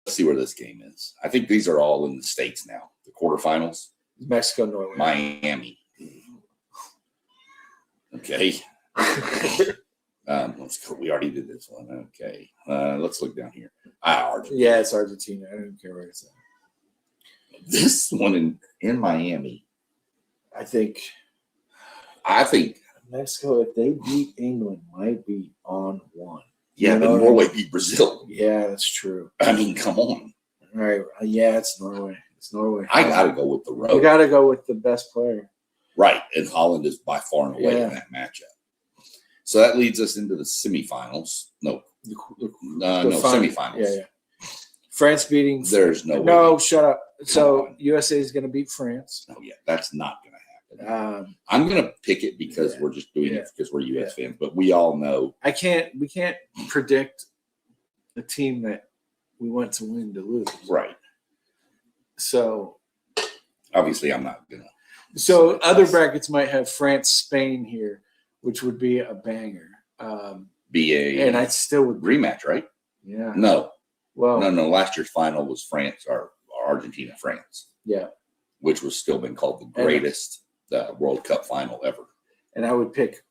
[SPEAKER 2] see where this game is. I think these are all in the States now. The quarterfinals.
[SPEAKER 1] Mexico, Norway.
[SPEAKER 2] Miami. Okay. Let's go. We already did this one. Okay. Let's look down here. Argentina.
[SPEAKER 1] Yeah, it's Argentina. I don't care where it's at.
[SPEAKER 2] This one in Miami.
[SPEAKER 1] I think Mexico, if they beat England, might be on one.
[SPEAKER 2] Yeah, but Norway beat Brazil.
[SPEAKER 1] Yeah, that's true.
[SPEAKER 2] I mean, come on.
[SPEAKER 1] All right. Yeah, it's Norway. It's Norway.
[SPEAKER 2] I got to go with the road.
[SPEAKER 1] You got to go with the best player.
[SPEAKER 2] Right. And Holland is by far and away in that matchup. So that leads us into the semifinals. No, semifinals.
[SPEAKER 1] Yeah. France beating.
[SPEAKER 2] There's no way.
[SPEAKER 1] No, shut up. So USA is going to beat France.
[SPEAKER 2] Oh, yeah. That's not going to happen. I'm going to pick it because we're just doing it because we're U.S. fans. But we all know.
[SPEAKER 1] We can't predict a team that we want to win to lose.
[SPEAKER 2] Right.
[SPEAKER 1] So.
[SPEAKER 2] Obviously, I'm not going to.
[SPEAKER 1] So other brackets might have France, Spain here, which would be a banger.
[SPEAKER 2] And
[SPEAKER 1] I still would
[SPEAKER 2] rematch, right?
[SPEAKER 1] Yeah.
[SPEAKER 2] No.
[SPEAKER 1] Well.
[SPEAKER 2] No. Last year's final was France or Argentina, France.
[SPEAKER 1] Yeah.
[SPEAKER 2] Which was still been called the greatest World Cup final ever.
[SPEAKER 1] And I would pick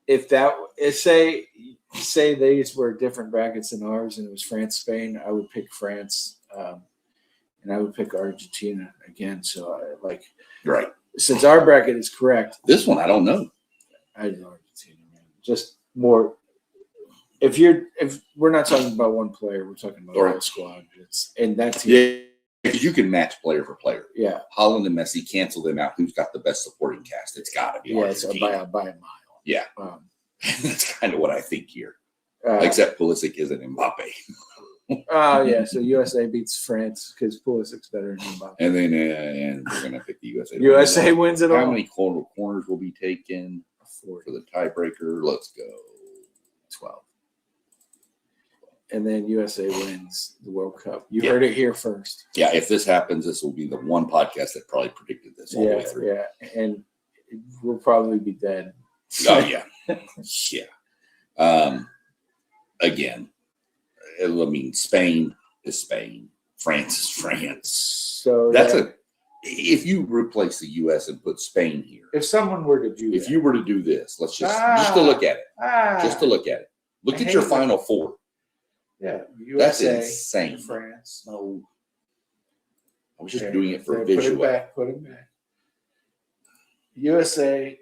[SPEAKER 1] say these were different brackets than ours, and it was France, Spain. I would pick France, and I would pick Argentina again. So
[SPEAKER 2] right.
[SPEAKER 1] Since our bracket is correct,
[SPEAKER 2] this one I don't know.
[SPEAKER 1] I do Argentina, man. Just more. If we're not talking about one player, we're talking about the whole squad. And that team.
[SPEAKER 2] Yeah, because you can match player for player.
[SPEAKER 1] Yeah.
[SPEAKER 2] Holland and Messi, cancel them out. Who's got the best supporting cast? It's got to be Argentina.
[SPEAKER 1] It's by a mile.
[SPEAKER 2] Yeah. That's kind of what I think here. Except Pulisic isn't Mbappe.
[SPEAKER 1] Yeah. So USA beats France because Pulisic's better than Mbappe.
[SPEAKER 2] And then and we're gonna pick the USA.
[SPEAKER 1] USA wins it all.
[SPEAKER 2] How many corners will be taken for the tiebreaker? Let's go
[SPEAKER 1] 12. And then USA wins the World Cup. You heard it here first.
[SPEAKER 2] Yeah. If this happens, this will be the one podcast that probably predicted this all the way through.
[SPEAKER 1] Yeah. And we'll probably be dead.
[SPEAKER 2] Oh yeah. Yeah. Again. I mean, Spain is Spain. France is France.
[SPEAKER 1] So
[SPEAKER 2] if you replace the U.S. and put Spain here.
[SPEAKER 1] If someone were to do
[SPEAKER 2] you were to do this, let's just to look at it. Just to look at it. Look at your final four.
[SPEAKER 1] Yeah. USA,
[SPEAKER 2] that's insane.
[SPEAKER 1] France.
[SPEAKER 2] No. I was just doing it for visual.
[SPEAKER 1] Put it back. USA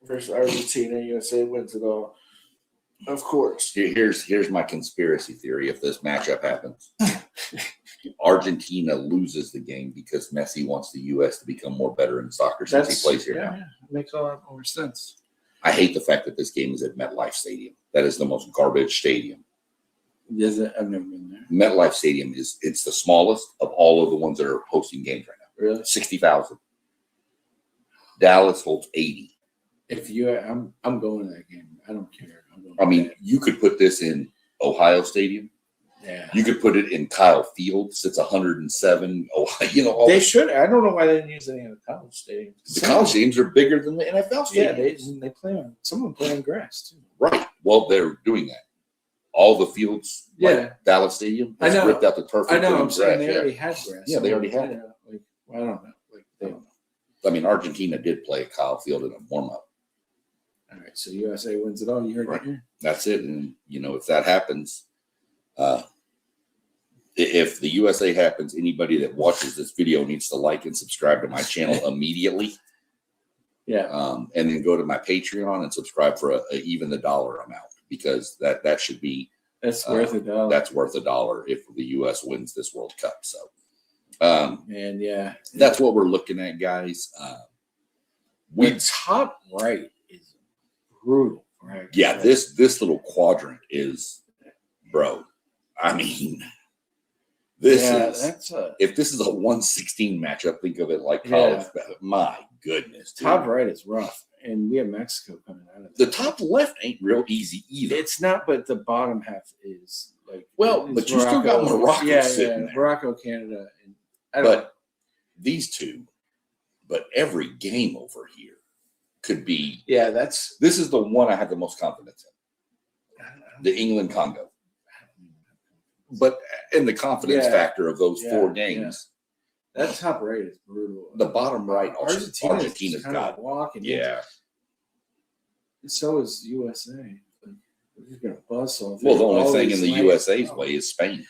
[SPEAKER 1] versus Argentina. USA wins it all. Of course.
[SPEAKER 2] Here's my conspiracy theory. If this matchup happens, Argentina loses the game because Messi wants the U.S. to become more better in soccer since he plays here now.
[SPEAKER 1] Yeah, it makes a lot more sense.
[SPEAKER 2] I hate the fact that this game is at MetLife Stadium. That is the most garbage stadium.
[SPEAKER 1] Is it? I've never been there.
[SPEAKER 2] MetLife Stadium it's the smallest of all of the ones that are hosting games right now.
[SPEAKER 1] Really?
[SPEAKER 2] 60,000. Dallas holds 80.
[SPEAKER 1] I'm going to that game. I don't care.
[SPEAKER 2] I mean, you could put this in Ohio Stadium.
[SPEAKER 1] Yeah.
[SPEAKER 2] You could put it in Kyle Field. It's 107. Ohio,
[SPEAKER 1] they should. I don't know why they didn't use any of the college stadiums.
[SPEAKER 2] The college stadiums are bigger than the NFL stadiums.
[SPEAKER 1] Yeah, they play on. Some of them play on grass too.
[SPEAKER 2] Right. Well, they're doing that. All the fields, like Dallas Stadium,
[SPEAKER 1] I know.
[SPEAKER 2] ripped out the turf.
[SPEAKER 1] I know. I'm saying they already had grass.
[SPEAKER 2] Yeah, they already had it.
[SPEAKER 1] I don't know.
[SPEAKER 2] I mean, Argentina did play at Kyle Field in a warm-up.
[SPEAKER 1] All right, so USA wins it all. You heard it here.
[SPEAKER 2] That's it. And, if that happens, if the USA happens, anybody that watches this video needs to like and subscribe to my channel immediately.
[SPEAKER 1] Yeah.
[SPEAKER 2] And then go to my Patreon and subscribe for even the dollar amount, because that should be.
[SPEAKER 1] That's worth $1.
[SPEAKER 2] That's worth $1 if the U.S. wins this World Cup. So,
[SPEAKER 1] and yeah,
[SPEAKER 2] that's what we're looking at, guys.
[SPEAKER 1] The top right is brutal. Right?
[SPEAKER 2] Yeah, this little quadrant is, bro. I mean, if this is a 1/16 matchup, think of it like college. My goodness, dude.
[SPEAKER 1] Top right is rough, and we have Mexico coming out of
[SPEAKER 2] The
[SPEAKER 1] that.
[SPEAKER 2] top left ain't real easy either.
[SPEAKER 1] It's not, but the bottom half is like.
[SPEAKER 2] Well,
[SPEAKER 1] it's
[SPEAKER 2] but you still got Morocco sitting there.
[SPEAKER 1] Morocco, Canada, and I don't know.
[SPEAKER 2] But these two, but every game over here could be.
[SPEAKER 1] Yeah, that's
[SPEAKER 2] This is the one I have the most confidence in. The England Congo. But in the confidence
[SPEAKER 1] Yeah.
[SPEAKER 2] factor of those
[SPEAKER 1] Yeah,
[SPEAKER 2] four games,
[SPEAKER 1] that top right is brutal.
[SPEAKER 2] the bottom right,
[SPEAKER 1] Argentina's
[SPEAKER 2] got.
[SPEAKER 1] kind of walking.
[SPEAKER 2] Yeah.
[SPEAKER 1] So is USA. Like, we're just gonna buzz off.
[SPEAKER 2] Well, the only
[SPEAKER 1] all
[SPEAKER 2] thing
[SPEAKER 1] these
[SPEAKER 2] in the
[SPEAKER 1] lanes.
[SPEAKER 2] USA's way is Spain.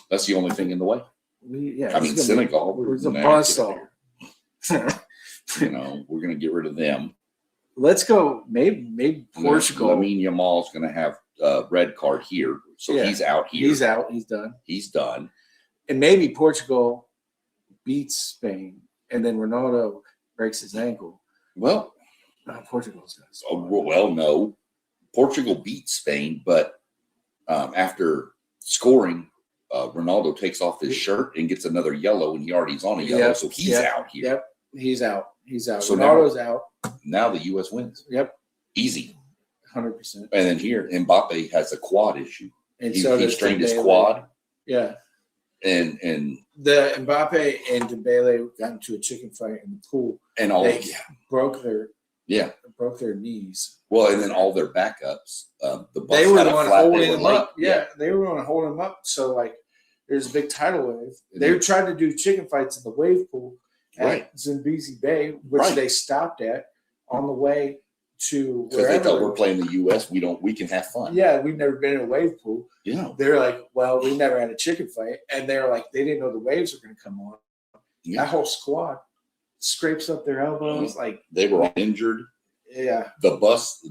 [SPEAKER 2] That's the only thing in the way.
[SPEAKER 1] Yeah,
[SPEAKER 2] I mean,
[SPEAKER 1] it's gonna be-
[SPEAKER 2] Senegal.
[SPEAKER 1] Where's the
[SPEAKER 2] nah,
[SPEAKER 1] buzz
[SPEAKER 2] get
[SPEAKER 1] saw?
[SPEAKER 2] there. You know, we're going to get rid of them.
[SPEAKER 1] Let's go. Maybe Portugal.
[SPEAKER 2] Lamine Yamal's going to have a red card here, so
[SPEAKER 1] Yeah.
[SPEAKER 2] he's out here.
[SPEAKER 1] He's out. He's done.
[SPEAKER 2] He's done.
[SPEAKER 1] And maybe Portugal beats Spain, and then Ronaldo breaks his ankle.
[SPEAKER 2] Well,
[SPEAKER 1] Portugal's got.
[SPEAKER 2] no. Portugal beat Spain, but after scoring, Ronaldo takes off his shirt and gets another yellow, and he already's on a yellow,
[SPEAKER 1] Yep,
[SPEAKER 2] so he's
[SPEAKER 1] yep,
[SPEAKER 2] out here.
[SPEAKER 1] Yep, he's out. He's out.
[SPEAKER 2] So
[SPEAKER 1] Ronaldo's out.
[SPEAKER 2] Now the U.S. wins.
[SPEAKER 1] Yep,
[SPEAKER 2] Easy.
[SPEAKER 1] 100%.
[SPEAKER 2] And then here, Mbappe has a quad issue.
[SPEAKER 1] And
[SPEAKER 2] He
[SPEAKER 1] does
[SPEAKER 2] strained his
[SPEAKER 1] Dembele.
[SPEAKER 2] quad,
[SPEAKER 1] Yeah,
[SPEAKER 2] and
[SPEAKER 1] the Mbappe and Dembele got into a chicken fight in the pool.
[SPEAKER 2] all
[SPEAKER 1] They broke their knees.
[SPEAKER 2] Well, and then all their backups, the bus
[SPEAKER 1] They were
[SPEAKER 2] had
[SPEAKER 1] the
[SPEAKER 2] a
[SPEAKER 1] one
[SPEAKER 2] flat, they
[SPEAKER 1] holding
[SPEAKER 2] were
[SPEAKER 1] him
[SPEAKER 2] late.
[SPEAKER 1] up. Yeah, they were the one holding him up. So like, there's a big tidal wave.
[SPEAKER 2] And
[SPEAKER 1] They
[SPEAKER 2] they-
[SPEAKER 1] were trying to do chicken fights in the wave pool at
[SPEAKER 2] Right.
[SPEAKER 1] Zambezi Bay, which
[SPEAKER 2] Right.
[SPEAKER 1] they stopped at on the way to
[SPEAKER 2] because they
[SPEAKER 1] wherever.
[SPEAKER 2] thought we're playing the U.S. We can have fun.
[SPEAKER 1] Yeah, we've never been in a wave pool.
[SPEAKER 2] Yeah.
[SPEAKER 1] They're like, well, we never had a chicken fight, and they're like, they didn't know the waves were going to come on.
[SPEAKER 2] Yeah.
[SPEAKER 1] That whole squad scrapes up their elbows, like,
[SPEAKER 2] They were all injured.
[SPEAKER 1] yeah,
[SPEAKER 2] The bus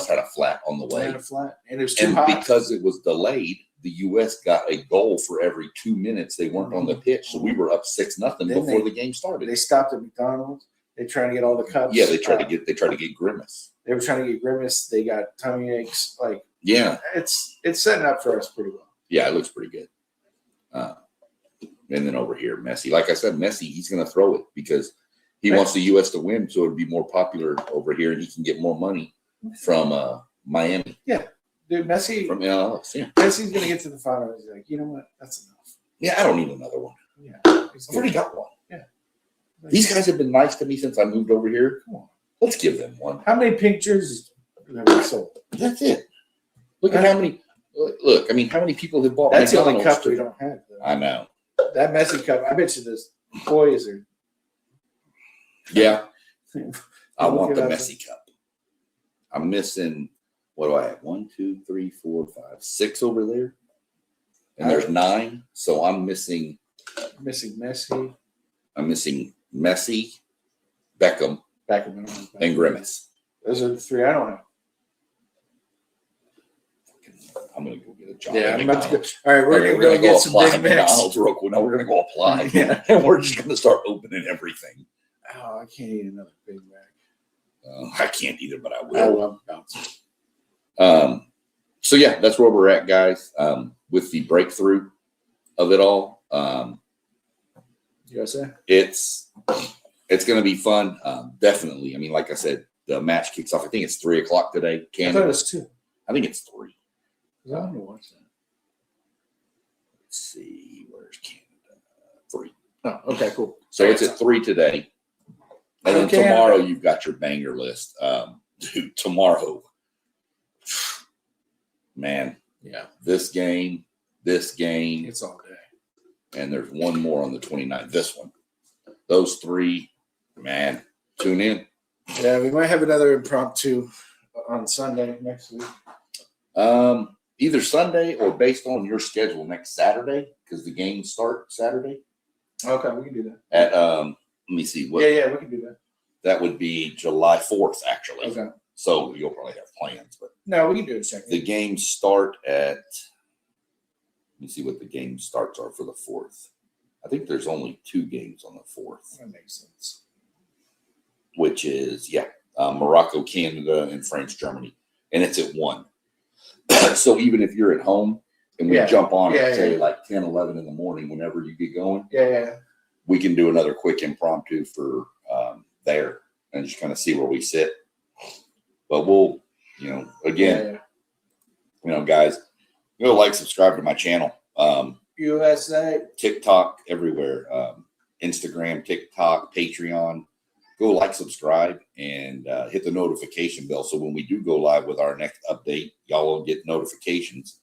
[SPEAKER 2] had a flat on the way,
[SPEAKER 1] flat, flat, and it was too
[SPEAKER 2] and
[SPEAKER 1] hot.
[SPEAKER 2] because it was delayed, the U.S. got a goal for every 2 minutes they weren't on the pitch, so we were up 6-0
[SPEAKER 1] Then
[SPEAKER 2] before the game started.
[SPEAKER 1] They stopped at McDonald's. They trying to get all the cups.
[SPEAKER 2] Yeah, they tried to get Grimace.
[SPEAKER 1] They were trying to get Grimace. They got tummy aches. Like,
[SPEAKER 2] Yeah,
[SPEAKER 1] it's setting up for us pretty well.
[SPEAKER 2] yeah, it looks pretty good. And then over here, Messi. Like I said, Messi, he's going to throw it because he wants the U.S. to win, so it'd be more popular over here, and he can get more money from Miami,
[SPEAKER 1] Dude, Messi.
[SPEAKER 2] from MLS. Yeah,
[SPEAKER 1] Messi's gonna get to the final. He's like, you know what? That's enough.
[SPEAKER 2] yeah. I don't need another one.
[SPEAKER 1] Yeah, he's
[SPEAKER 2] I've already
[SPEAKER 1] good.
[SPEAKER 2] got one.
[SPEAKER 1] Yeah.
[SPEAKER 2] These guys have been nice to me since I moved over here.
[SPEAKER 1] Come on.
[SPEAKER 2] Let's give them one.
[SPEAKER 1] How many pink jerseys have we sold?
[SPEAKER 2] That's it. Look at how many. Look, I mean, how many people have bought?
[SPEAKER 1] That's the only
[SPEAKER 2] McDonald's
[SPEAKER 1] cup we
[SPEAKER 2] to-
[SPEAKER 1] don't have. Though.
[SPEAKER 2] I know.
[SPEAKER 1] That Messi cup. I bet you this boys are.
[SPEAKER 2] Yeah, I
[SPEAKER 1] Look
[SPEAKER 2] want
[SPEAKER 1] at
[SPEAKER 2] the
[SPEAKER 1] that.
[SPEAKER 2] Messi cup. I'm missing. What do I have? 1, 2, 3, 4, 5, 6 over there, and there's 9. So I'm missing.
[SPEAKER 1] Missing Messi.
[SPEAKER 2] I'm missing Messi, Beckham,
[SPEAKER 1] Back in the
[SPEAKER 2] and Grimace.
[SPEAKER 1] Those are the 3 I don't have.
[SPEAKER 2] I'm gonna go get a job.
[SPEAKER 1] Yeah,
[SPEAKER 2] at
[SPEAKER 1] I'm about to go.
[SPEAKER 2] McDonald's.
[SPEAKER 1] All right, we're
[SPEAKER 2] Okay,
[SPEAKER 1] gonna go get some
[SPEAKER 2] apply
[SPEAKER 1] Big
[SPEAKER 2] at
[SPEAKER 1] Macs.
[SPEAKER 2] McDonald's real quick. No, we're gonna go apply.
[SPEAKER 1] Yeah.
[SPEAKER 2] And we're just gonna start opening everything.
[SPEAKER 1] Oh, I can't eat another Big Mac.
[SPEAKER 2] I can't either, but I
[SPEAKER 1] I
[SPEAKER 2] will.
[SPEAKER 1] love bouncing.
[SPEAKER 2] So yeah, that's where we're at, guys. With the breakthrough of it all,
[SPEAKER 1] USA.
[SPEAKER 2] it's going to be fun. Definitely. I mean, like I said, the match kicks off. I think it's 3:00 today.
[SPEAKER 1] I thought it
[SPEAKER 2] Canada.
[SPEAKER 1] was 2.
[SPEAKER 2] I think it's 3.
[SPEAKER 1] I don't know what's that.
[SPEAKER 2] Let's see. Where's Canada? 3.
[SPEAKER 1] Oh, okay, cool.
[SPEAKER 2] So it's at 3 today. And then
[SPEAKER 1] Okay.
[SPEAKER 2] tomorrow you've got your banger list. Dude, tomorrow, man,
[SPEAKER 1] Yeah,
[SPEAKER 2] this game,
[SPEAKER 1] it's all day.
[SPEAKER 2] and there's one more on the 29th. This one. Those 3, man, tune in.
[SPEAKER 1] Yeah, we might have another impromptu on Sunday next week.
[SPEAKER 2] Either Sunday or based on your schedule next Saturday, because the games start Saturday
[SPEAKER 1] Okay, we can do that.
[SPEAKER 2] at let me see what
[SPEAKER 1] Yeah, we can do that.
[SPEAKER 2] that would be July 4th, actually.
[SPEAKER 1] Okay.
[SPEAKER 2] So you'll probably have plans, but
[SPEAKER 1] No, we can do it second.
[SPEAKER 2] the games start at, let me see what the game starts are for the 4th. I think there's only 2 games on the 4th,
[SPEAKER 1] That makes sense.
[SPEAKER 2] which is, Morocco, Canada, and France, Germany. And it's at 1. So even if you're at home and we
[SPEAKER 1] Yeah.
[SPEAKER 2] jump on
[SPEAKER 1] Yeah,
[SPEAKER 2] at, say,
[SPEAKER 1] yeah.
[SPEAKER 2] like 10, 11 in the morning, whenever you get going,
[SPEAKER 1] Yeah.
[SPEAKER 2] we can do another quick impromptu for there. and just kind of see where we sit. But we'll, again, guys, like, subscribe to my channel.
[SPEAKER 1] USA.
[SPEAKER 2] TikTok, everywhere. Instagram, TikTok, Patreon. Go like, subscribe, and hit the notification bell. So when we do go live with our next update, y'all will get notifications.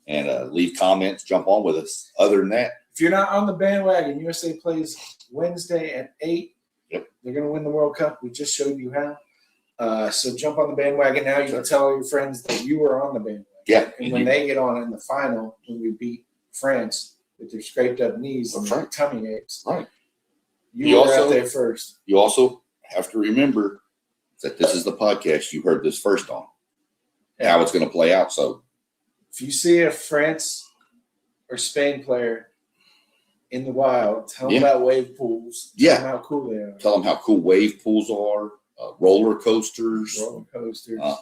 [SPEAKER 2] And leave comments, jump on with us. Other than that,
[SPEAKER 1] if you're not on the bandwagon, USA plays Wednesday at 8.
[SPEAKER 2] Yep.
[SPEAKER 1] They're going to win the World Cup. We just showed you how. So jump on the bandwagon now. You can tell all your friends that you were on the bandwagon.
[SPEAKER 2] yeah.
[SPEAKER 1] And when they get on in the final, when we beat France with their scraped up knees and their tummy aches,
[SPEAKER 2] right.
[SPEAKER 1] You were out there first.
[SPEAKER 2] You also have to remember that this is the podcast you heard this first on. How it's going to play out. So
[SPEAKER 1] if you see a France or Spain player in the wild, tell them about wave pools. Tell them how cool they are.
[SPEAKER 2] Tell them how cool wave pools are, roller coasters,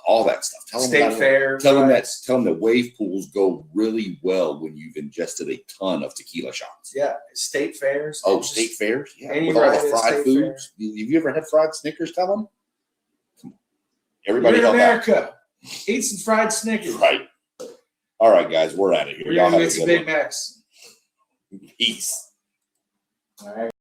[SPEAKER 2] all that stuff. Tell them
[SPEAKER 1] State fair.
[SPEAKER 2] Tell them that wave pools go really well when you've ingested a ton of tequila shots.
[SPEAKER 1] Yeah, state fairs.
[SPEAKER 2] Oh, state fairs. Yeah,
[SPEAKER 1] Any
[SPEAKER 2] with all
[SPEAKER 1] ride
[SPEAKER 2] the
[SPEAKER 1] at
[SPEAKER 2] fried
[SPEAKER 1] state
[SPEAKER 2] foods.
[SPEAKER 1] fair.
[SPEAKER 2] Have you ever had fried Snickers? Tell them. Come on, everybody.
[SPEAKER 1] You're in
[SPEAKER 2] help out.
[SPEAKER 1] America. Eat some fried Snickers.
[SPEAKER 2] Right. All right, guys, we're out of here.
[SPEAKER 1] We're
[SPEAKER 2] Y'all
[SPEAKER 1] gonna
[SPEAKER 2] have
[SPEAKER 1] get
[SPEAKER 2] a
[SPEAKER 1] some
[SPEAKER 2] good
[SPEAKER 1] Big
[SPEAKER 2] one.
[SPEAKER 1] Macs.
[SPEAKER 2] Peace.
[SPEAKER 1] All right.